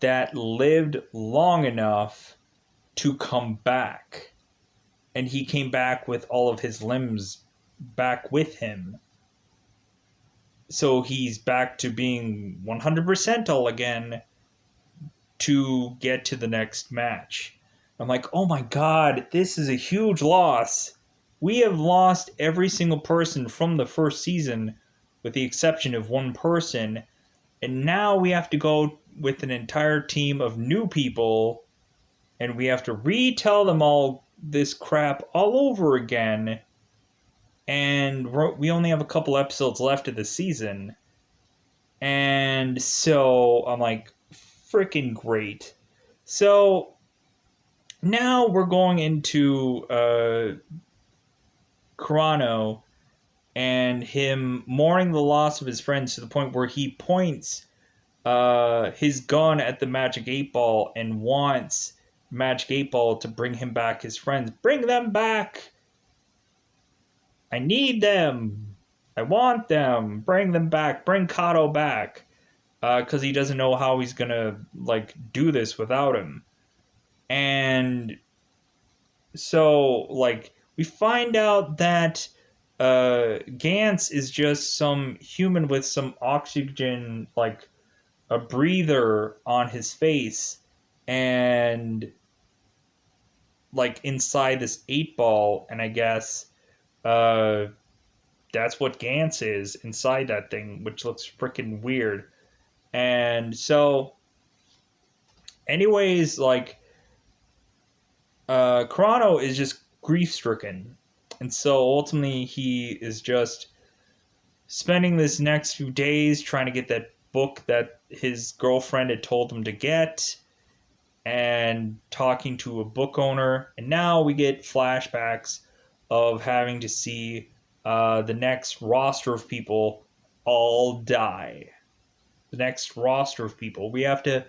that lived long enough to come back. And he came back with all of his limbs back with him. So he's back to being 100% all again to get to the next match. I'm like, oh my god, this is a huge loss. We have lost every single person from the first season, with the exception of one person. And now we have to go with an entire team of new people, and we have to retell them all this crap all over again. And we only have a couple episodes left of the season. And so I'm like, freaking great. So now we're going into Kurano and him mourning the loss of his friends to the point where he points his gun at the Magic 8 Ball and wants Magic 8 Ball to bring him back his friends. Bring them back! I need them! I want them! Bring them back! Bring Kato back! Because he doesn't know how he's gonna, like, do this without him. And so, like, we find out that Gantz is just some human with some oxygen, like a breather on his face, and like inside this 8 ball, and I guess that's what Gantz is inside that thing, which looks freaking weird. And so, anyways, like, Kurano is just grief-stricken. And so ultimately he is just spending this next few days trying to get that book that his girlfriend had told him to get, and talking to a book owner. And now we get flashbacks of having to see the next roster of people all die. The next roster of people. We have to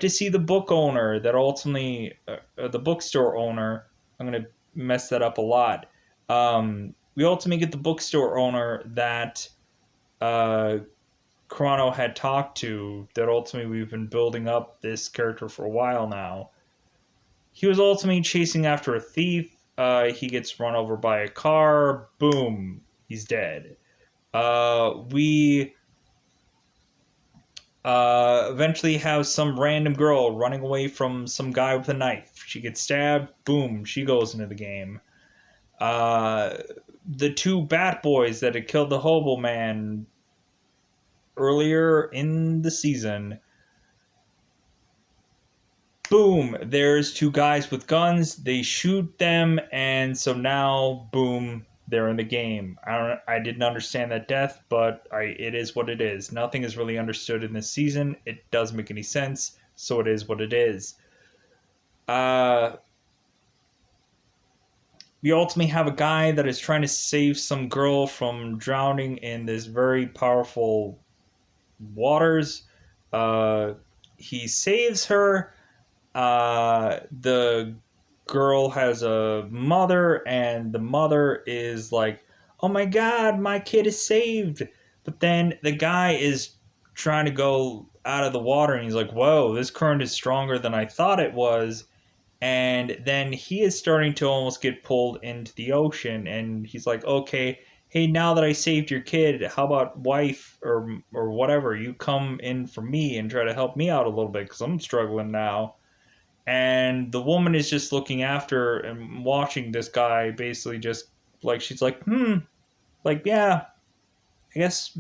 see the book owner that ultimately, the bookstore owner. I'm going to mess that up a lot. We ultimately get the bookstore owner that Kurano had talked to, that ultimately we've been building up this character for a while now. He was ultimately chasing after a thief. He gets run over by a car. Boom. He's dead. We eventually have some random girl running away from some guy with a knife. She gets stabbed. Boom. She goes into the game. The two bat boys that had killed the hobo man earlier in the season. Boom. There's two guys with guns. They shoot them, and so now, boom, they're in the game. I didn't understand that death, but it is what it is. Nothing is really understood in this season. It doesn't make any sense, so it is what it is. Uh, we ultimately have a guy that is trying to save some girl from drowning in this very powerful waters. Uh, he saves her. The girl has a mother, and the mother is like, "Oh my god, my kid is saved!" But then the guy is trying to go out of the water, and he's like, "Whoa, this current is stronger than I thought it was." And then he is starting to almost get pulled into the ocean, and he's like, "Okay, hey, now that I saved your kid, how about wife or whatever, you come in for me and try to help me out a little bit because I'm struggling now." And the woman is just looking after and watching this guy basically just like, she's like, like, yeah, I guess,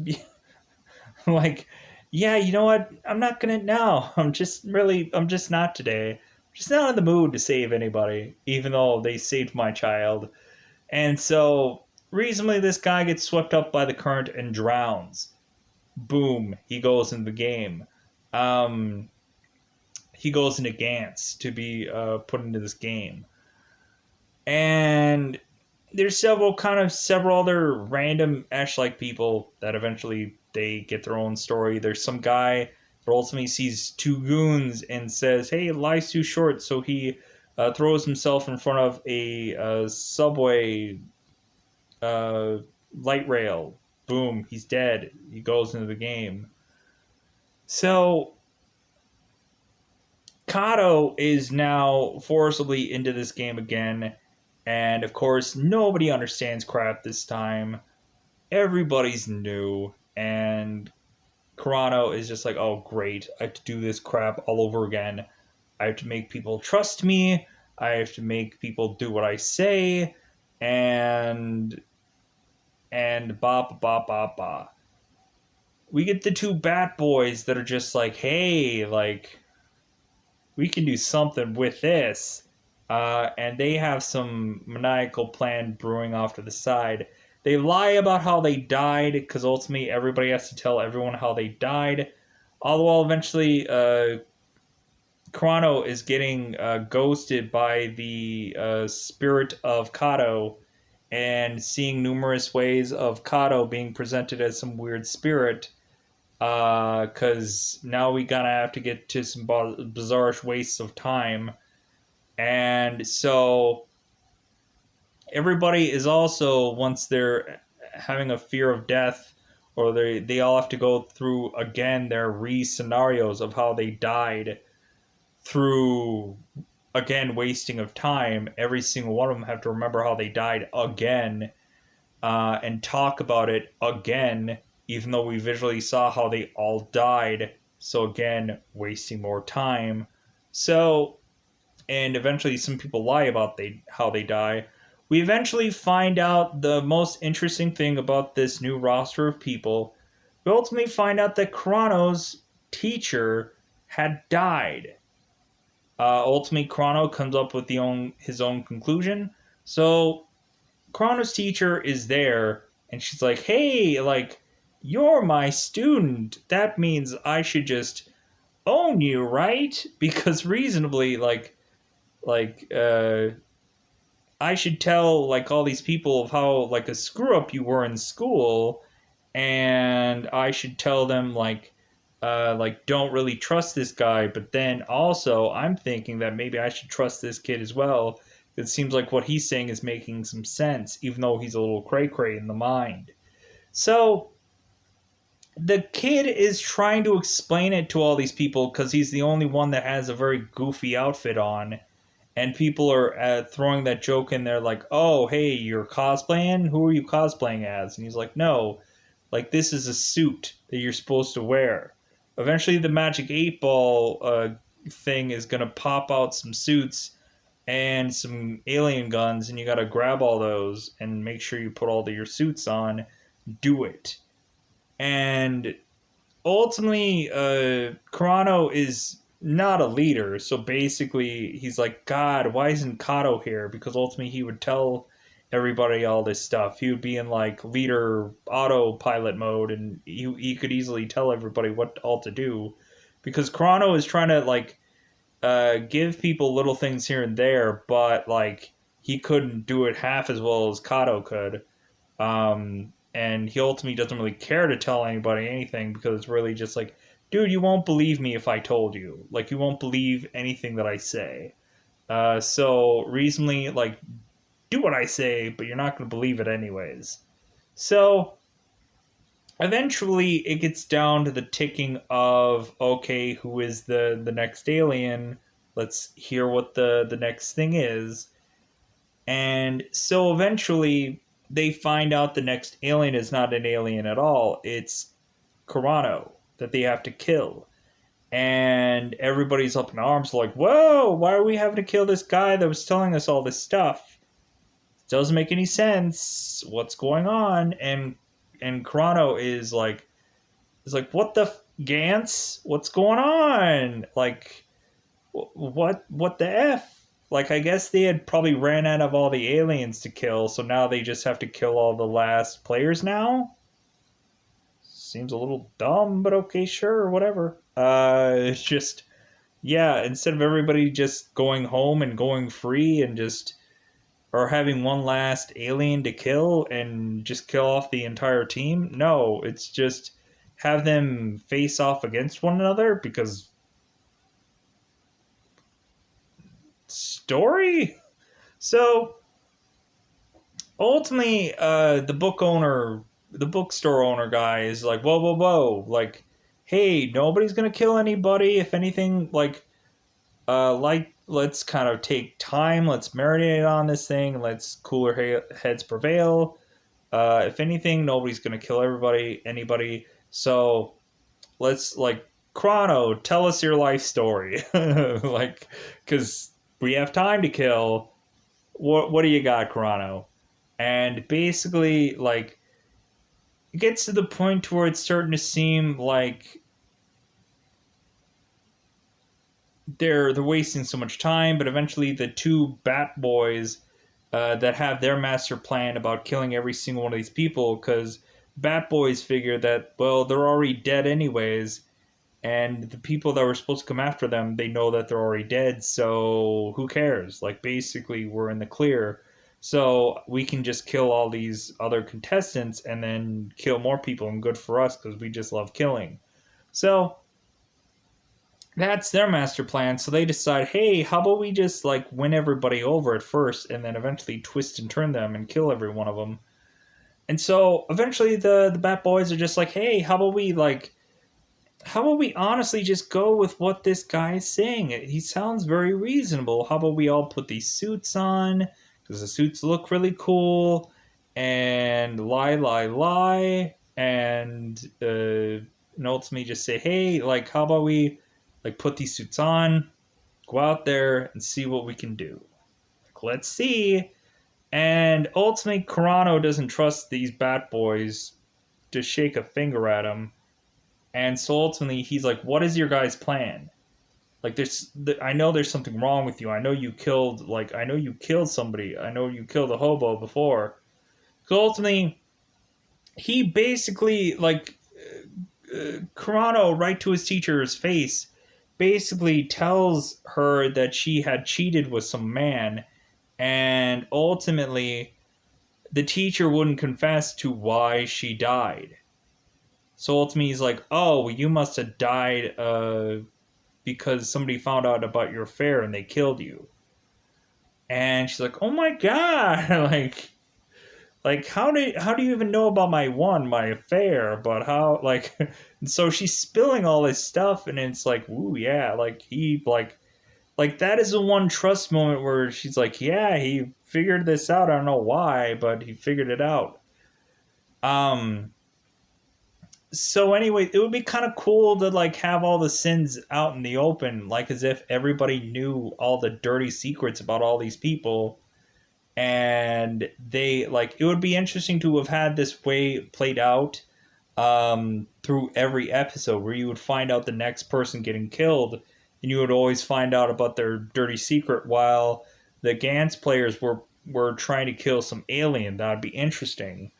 like, yeah, you know what, I'm not gonna now, I'm just not today, I'm just not in the mood to save anybody, even though they saved my child. And so reasonably this guy gets swept up by the current and drowns. Boom, he goes in the game. um he goes into Gantz to be put into this game. And there's several other random Ash-like people that eventually they get their own story. There's some guy that ultimately sees two goons and says, "Hey, life's too short," so he throws himself in front of a subway uh, light rail. Boom, he's dead. He goes into the game. So Kato is now forcibly into this game again, and of course, nobody understands crap this time. Everybody's new, and Kurano is just like, "Oh, great, I have to do this crap all over again. I have to make people trust me, I have to make people do what I say, and ba ba ba ba ba." We get the two bat boys that are just like, "Hey, like, we can do something with this." And they have some maniacal plan brewing off to the side. They lie about how they died, because ultimately everybody has to tell everyone how they died. All the while, eventually, Kurano is getting ghosted by the spirit of Kato, and seeing numerous ways of Kato being presented as some weird spirit, because now we gonna have to get to some bizarre wastes of time. And so everybody is also, once they're having a fear of death, or they all have to go through again their re-scenarios of how they died through, again, wasting of time. Every single one of them have to remember how they died again, and talk about it again, even though we visually saw how they all died. So again, wasting more time. So, and eventually some people lie about how they die. We eventually find out the most interesting thing about this new roster of people. We ultimately find out that Chrono's teacher had died. Ultimately, Chrono comes up with his own conclusion. So Chrono's teacher is there, and she's like, "Hey, like, you're my student. That means I should just own you, right? Because reasonably, like, I should tell, like, all these people of how, like, a screw up you were in school, and I should tell them, like, don't really trust this guy. But then also, I'm thinking that maybe I should trust this kid as well. It seems like what he's saying is making some sense, even though he's a little cray-cray in the mind." So the kid is trying to explain it to all these people because he's the only one that has a very goofy outfit on. And people are throwing that joke in there like, "Oh, hey, you're cosplaying? Who are you cosplaying as?" And he's like, "No, like, this is a suit that you're supposed to wear." Eventually, the Magic 8 Ball thing is going to pop out some suits and some alien guns, and you got to grab all those and make sure you put all your suits on. Do it. And ultimately, Kurano is not a leader, so basically he's like, "God, why isn't Kato here?" Because ultimately he would tell everybody all this stuff. He would be in like leader autopilot mode, and he could easily tell everybody what all to do, because Chrono is trying to like give people little things here and there, but like he couldn't do it half as well as Kato could. And he ultimately doesn't really care to tell anybody anything, because it's really just like, dude, you won't believe me if I told you. Like, you won't believe anything that I say. So reasonably, like, do what I say, but you're not going to believe it anyways. So eventually it gets down to the ticking of, okay, who is the next alien? Let's hear what the next thing is. And so eventually they find out the next alien is not an alien at all. It's Carano that they have to kill. And everybody's up in arms like, whoa, why are we having to kill this guy that was telling us all this stuff? Doesn't make any sense. What's going on? And Carano is like, what the Gantz? What's going on? Like, what the F? Like, I guess they had probably ran out of all the aliens to kill, so now they just have to kill all the last players now? Seems a little dumb, but okay, sure, whatever. It's just, yeah, instead of everybody just going home and going free and just, or having one last alien to kill and just kill off the entire team, no, it's just have them face off against one another, because story? So ultimately, the bookstore owner guy is like, whoa, whoa, whoa, like, hey, nobody's gonna kill anybody. If anything, like let's kind of take time, let's marinate on this thing, let's cooler heads prevail. If anything, nobody's gonna kill anybody. So let's like Chrono, tell us your life story, like, because we have time to kill. What do you got, Chrono? And basically, like, it gets to the point where it's starting to seem like they're wasting so much time. But eventually, the two Bat Boys that have their master plan about killing every single one of these people, because Bat Boys figure that, well, they're already dead anyways, and the people that were supposed to come after them, they know that they're already dead, so who cares? Like, basically, we're in the clear. So we can just kill all these other contestants and then kill more people, and good for us, because we just love killing. So that's their master plan. So they decide, hey, how about we just like win everybody over at first, and then eventually twist and turn them and kill every one of them. And so eventually the Bat Boys are just like, hey, how about we honestly just go with what this guy is saying? He sounds very reasonable. How about we all put these suits on, because the suits look really cool, and lie, and ultimately just say, hey, like, how about we like put these suits on, go out there and see what we can do. Like, let's see. And ultimately, Carano doesn't trust these Bat Boys to shake a finger at him. And so ultimately, he's like, what is your guys' plan? Like, I know there's something wrong with you. I know you killed somebody. I know you killed a hobo before. So ultimately, he basically, like, Carano, right to his teacher's face, basically tells her that she had cheated with some man. And ultimately, the teacher wouldn't confess to why she died. So ultimately, he's like, oh, you must have died because somebody found out about your affair and they killed you. And she's like, oh my god, like how do you even know about my affair? But how, like, and so she's spilling all this stuff, and it's like, ooh, yeah, like he like that is the one trust moment where she's like, yeah, he figured this out. I don't know why, but he figured it out. So anyway, it would be kind of cool to like have all the sins out in the open, like as if everybody knew all the dirty secrets about all these people. And they, like, it would be interesting to have had this way played out through every episode, where you would find out the next person getting killed, and you would always find out about their dirty secret, while the Gantz players were were trying to kill some alien. That would be interesting.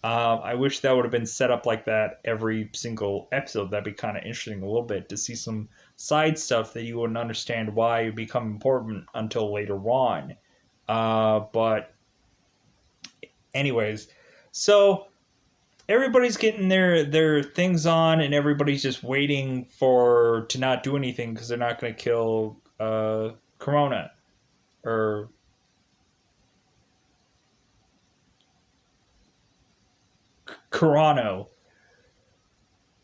I wish that would have been set up like that every single episode. That'd be kind of interesting a little bit to see some side stuff that you wouldn't understand why it become important until later on. But anyways, so everybody's getting their things on, and everybody's just waiting for to not do anything because they're not going to kill Corona or Corano.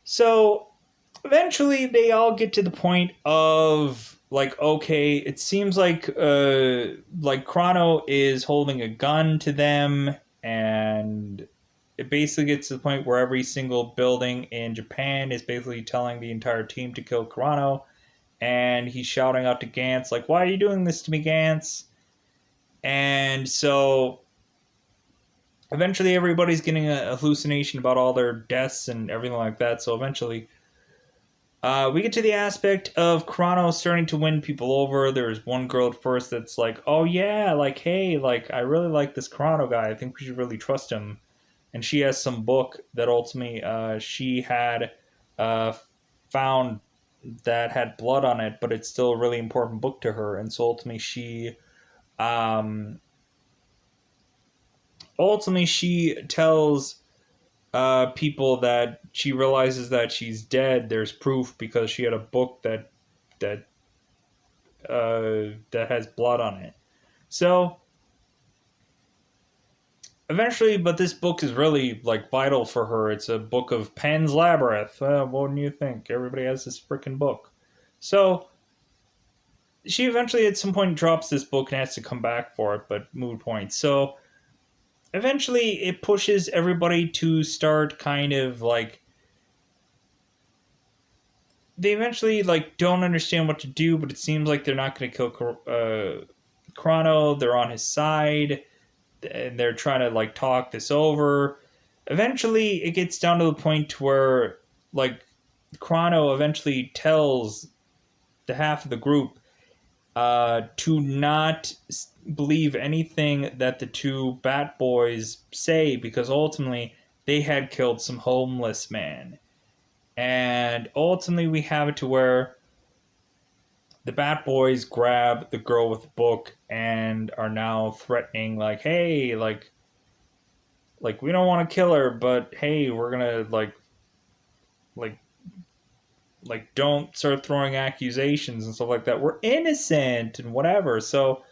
So eventually they all get to the point of like, okay, it seems like Chrono is holding a gun to them, and it basically gets to the point where every single building in Japan is basically telling the entire team to kill Chrono, and he's shouting out to Gantz like, why are you doing this to me, Gantz? And so eventually everybody's getting a hallucination about all their deaths and everything like that. So eventually we get to the aspect of Chrono starting to win people over. There's one girl at first that's like, oh yeah, like, hey, like, I really like this Chrono guy. I think we should really trust him. And she has some book that ultimately she had uh, found that had blood on it, but it's still a really important book to her. And so um, ultimately she tells people that she realizes that she's dead. There's proof because she had a book that that has blood on it. So eventually, but this book is really like vital for her. It's a book of Pan's Labyrinth. What do you think? Everybody has this freaking book. So she eventually, at some point, drops this book and has to come back for it. But moot point. So eventually, it pushes everybody to start kind of like they eventually like don't understand what to do, but it seems like they're not going to kill Chrono. They're on his side, and they're trying to like talk this over. Eventually, it gets down to the point where like Chrono eventually tells the half of the group to not believe anything that the two Bat Boys say because ultimately they had killed some homeless man. And ultimately, we have it to where the Bat Boys grab the girl with the book and are now threatening, like, "Hey, like we don't want to kill her, but hey, we're gonna like, like, don't start throwing accusations and stuff like that. We're innocent and whatever." So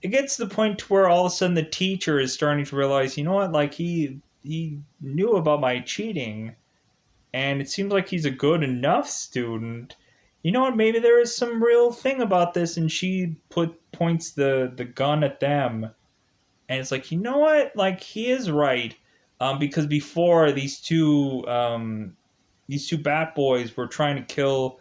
it gets to the point where all of a sudden the teacher is starting to realize, you know what, like he knew about my cheating and it seems like he's a good enough student. You know what? Maybe there is some real thing about this, and she points the gun at them, and it's like, you know what? Like he is right, because before these two Bat Boys were trying to kill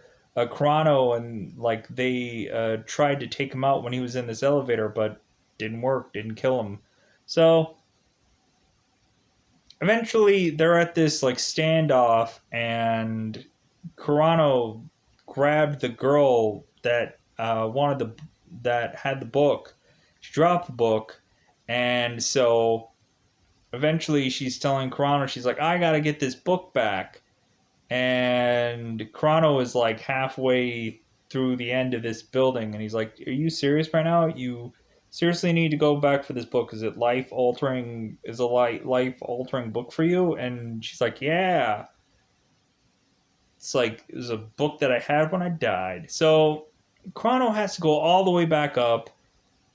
Chrono, and like they tried to take him out when he was in this elevator, but didn't work, didn't kill him. So eventually they're at this like standoff, and Carano grabbed the girl that wanted that had the book. She dropped the book, and so eventually she's telling Carano, she's like, I gotta get this book back. And Carano is like halfway through the end of this building, and he's like, are you serious right now? You seriously need to go back for this book? Is it life altering? Is a life altering book for you? And she's like, yeah. It's like it was a book that I had when I died. So Chrono has to go all the way back up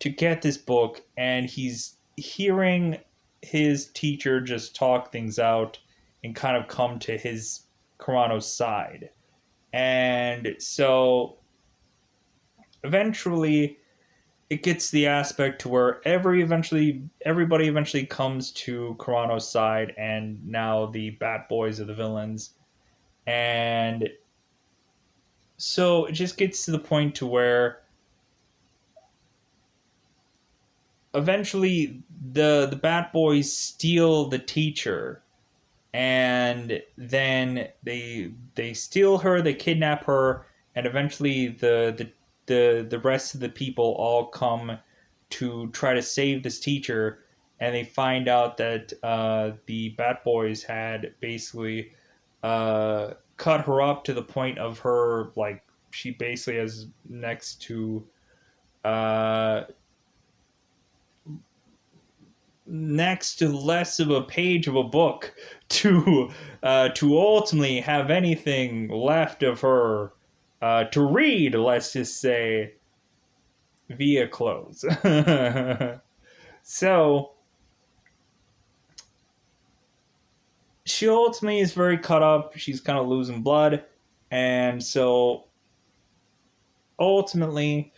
to get this book, and he's hearing his teacher just talk things out and kind of come to his Chrono's side. And so eventually it gets the aspect to where everybody eventually comes to Chrono's side, and now the Bat Boys are the villains. And so it just gets to the point to where eventually the Bat Boys steal the teacher, and then they steal her, they kidnap her, and eventually the rest of the people all come to try to save this teacher, and they find out that the Bat Boys had basically cut her up to the point of her, like, she basically has uh, next to less of a page of a book to ultimately have anything left of her to read, let's just say, via clothes. So she ultimately is very cut up. She's kind of losing blood, and so ultimately,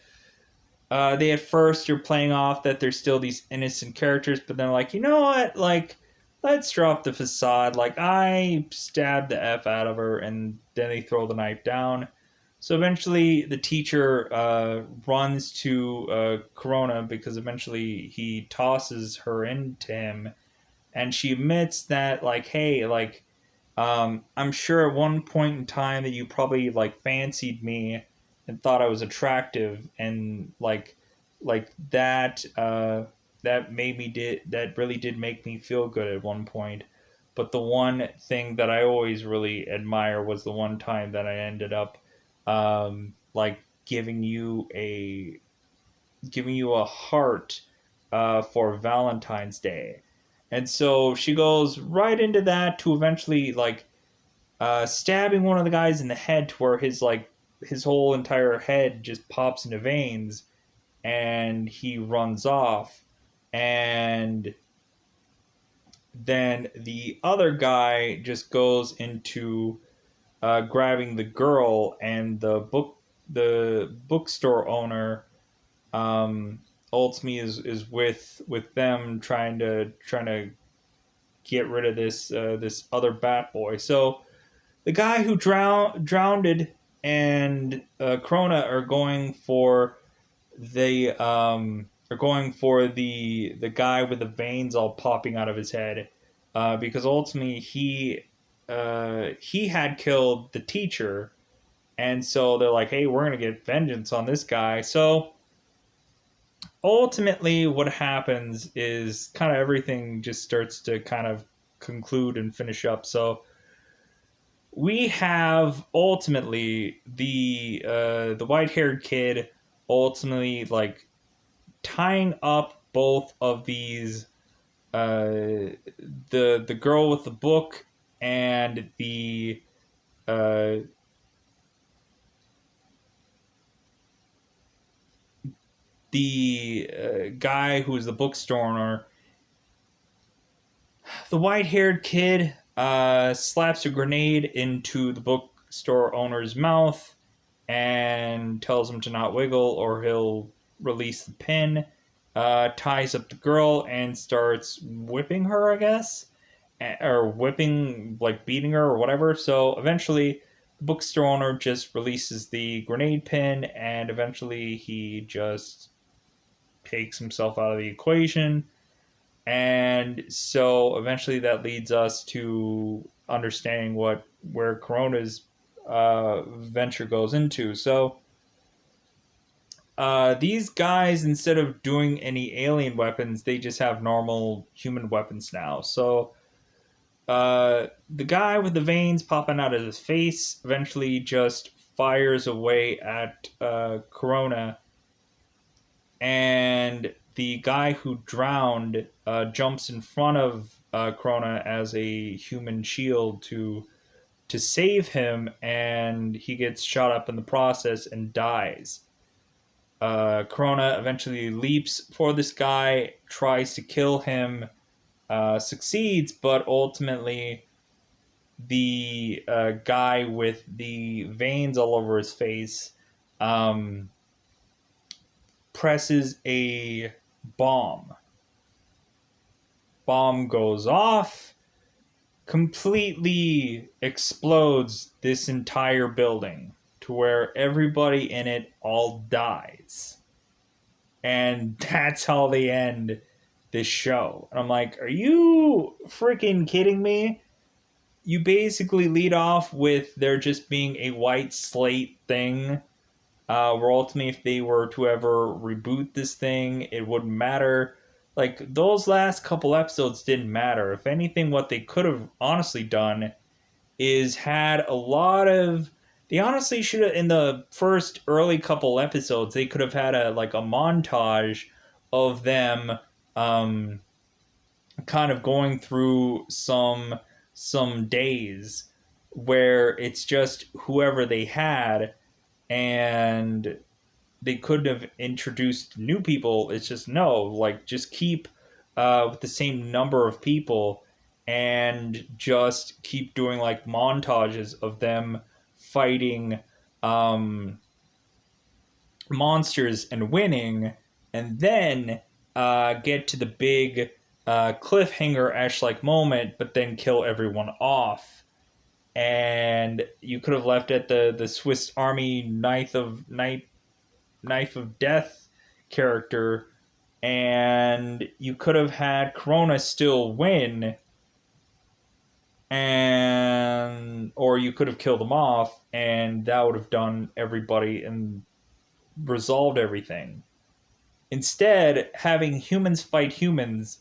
they at first are playing off that they're still these innocent characters, but then like, you know what, like, let's drop the facade. Like, I stabbed the f out of her, and then they throw the knife down. So eventually, the teacher runs to Corona because eventually he tosses her into him, and she admits that, like, hey, like, I'm sure at one point in time that you probably like fancied me and thought I was attractive, and like that that made me did that really did make me feel good at one point. But the one thing that I always really admire was the one time that I ended up like giving you a heart for Valentine's Day. And so she goes right into that to eventually like stabbing one of the guys in the head to where his whole entire head just pops into veins, and he runs off. And then the other guy just goes into grabbing the girl, and the bookstore owner um, ultimately is with them trying to get rid of this other bat boy. So the guy who drowned and Krona are going for the guy with the veins all popping out of his head, because ultimately he had killed the teacher, and so they're like, hey, we're gonna get vengeance on this guy. So ultimately, what happens is kind of everything just starts to kind of conclude and finish up. So we have ultimately the white haired kid ultimately like tying up both of these the girl with the book and uh, the guy who is the bookstore owner. The white haired kid slaps a grenade into the bookstore owner's mouth and tells him to not wiggle or he'll release the pin. Ties up the girl and starts whipping her, I guess, or whipping, like beating her or whatever. So eventually, the bookstore owner just releases the grenade pin, and eventually he just takes himself out of the equation. And so eventually that leads us to understanding where Corona's venture goes into. So these guys, instead of doing any alien weapons, they just have normal human weapons now. So the guy with the veins popping out of his face eventually just fires away at Corona, and the guy who drowned jumps in front of Corona as a human shield to save him, and he gets shot up in the process and dies. Corona eventually leaps for this guy, tries to kill him, succeeds, but ultimately the guy with the veins all over his face um, presses a bomb. Bomb goes off, completely explodes this entire building to where everybody in it all dies. And that's how they end this show. And I'm like, are you freaking kidding me? You basically lead off with there just being a white slate thing where ultimately if they were to ever reboot this thing, it wouldn't matter. Like those last couple episodes didn't matter. If anything, what they could have honestly done is had a lot of, they honestly should have, in the first early couple episodes they could have had a like a montage of them um kind of going through some days where it's just whoever they had, and they could have introduced new people. It's just no, like just keep with the same number of people and just keep doing like montages of them fighting um, monsters and winning, and then get to the big cliffhanger ash like moment, but then kill everyone off. And you could have left at the Swiss Army knife of death character, and you could have had Corona still win, and or you could have killed them off, and that would have done everybody and resolved everything. Instead, having humans fight humans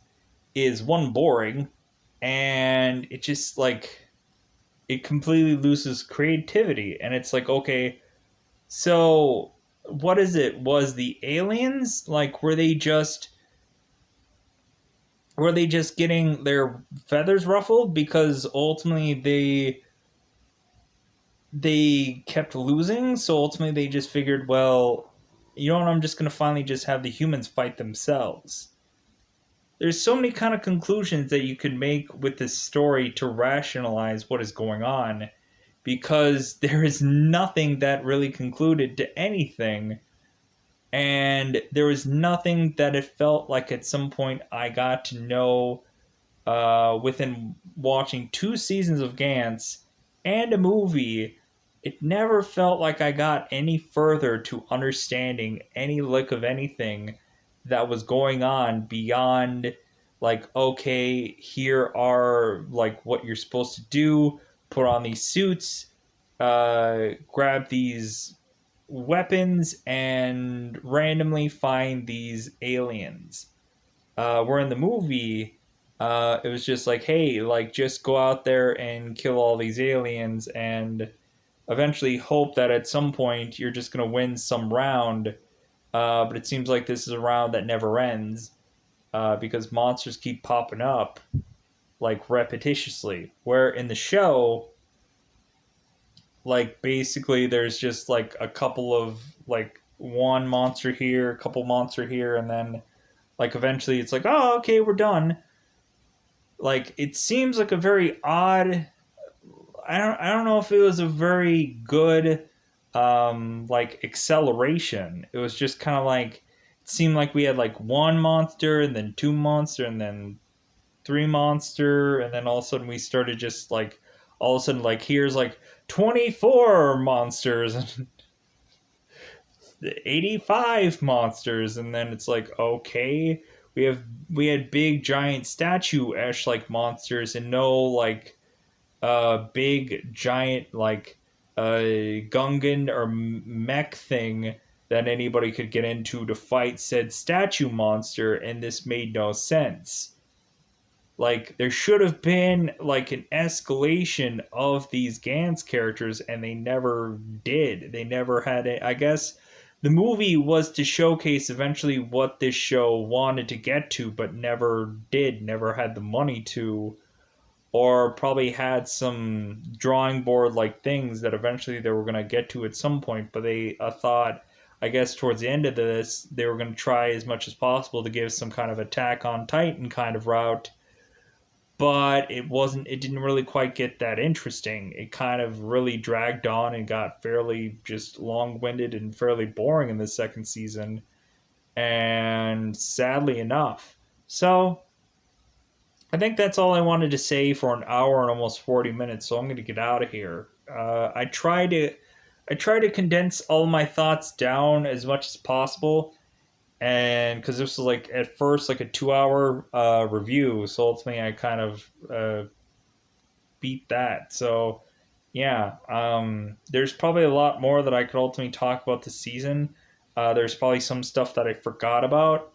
is one boring, and it just like it completely loses creativity. And it's like, okay, so what is it? Was the aliens like were they just getting their feathers ruffled because ultimately they kept losing, so ultimately they just figured, well, you know what, I'm just going to finally just have the humans fight themselves. There's so many kind of conclusions that you could make with this story to rationalize what is going on, because there is nothing that really concluded to anything, and there was nothing that it felt like at some point I got to know within watching 2 seasons of Gantz and a movie. It never felt like I got any further to understanding any lick of anything that was going on beyond like, okay, here are like what you're supposed to do, put on these suits, grab these weapons, and randomly find these aliens. Where in the movie, it was just like, hey, like just go out there and kill all these aliens, and eventually hope that at some point you're just gonna win some round. But it seems like this is a round that never ends because monsters keep popping up like repetitiously. Where in the show, like basically there's just like a couple of like one monster here, a couple monster here, and then like eventually it's like, oh, okay, we're done. Like it seems like a very odd. I don't know if it was a very good like acceleration. It was just kind of like it seemed like we had like one monster and then two monster and then three monster, and then all of a sudden we started just like all of a sudden like here's like 24 monsters and 85 monsters, and then it's like, okay, we had big giant statue ash like monsters and no like big giant like Gungan or mech thing that anybody could get into to fight said statue monster, and this made no sense. Like there should have been like an escalation of these Gantz characters, and they never did. They never had it. I guess the movie was to showcase eventually what this show wanted to get to, but never did. Never had the money to, or probably had some drawing board like things that eventually they were going to get to at some point. But they thought, I guess, towards the end of this, they were going to try as much as possible to give some kind of Attack on Titan kind of route, but it didn't really quite get that interesting. It kind of really dragged on and got fairly just long-winded and fairly boring in the second season, and sadly enough. So I think that's all I wanted to say for an hour and almost 40 minutes, so I'm going to get out of here. I try to condense all my thoughts down as much as possible, and because this was like at first like a 2 hour review, so ultimately I kind of beat that. So yeah, there's probably a lot more that I could ultimately talk about this season. There's probably some stuff that I forgot about,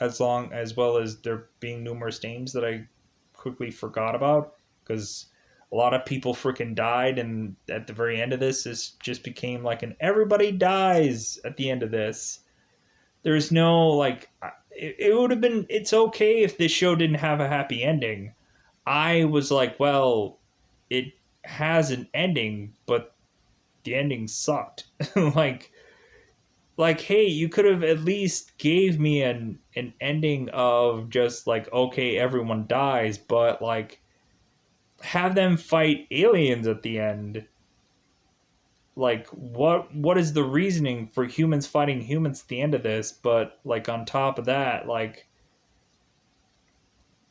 as well as there being numerous names that I quickly forgot about because a lot of people freaking died, and at the very end of this, this just became like an everybody dies at the end of this. There's no like, it would have been, it's okay if this show didn't have a happy ending. I was like, well, it has an ending, but the ending sucked. like hey, you could have at least gave me an ending of just like, okay, everyone dies, but like have them fight aliens at the end. Like what is the reasoning for humans fighting humans at the end of this? But like on top of that, like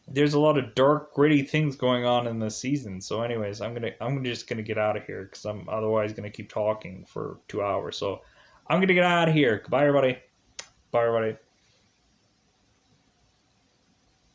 there's a lot of dark, gritty things going on in this season. So, anyways, I'm just gonna get out of here because I'm otherwise gonna keep talking for 2 hours. So, I'm gonna get out of here. Goodbye, everybody. Bye, everybody.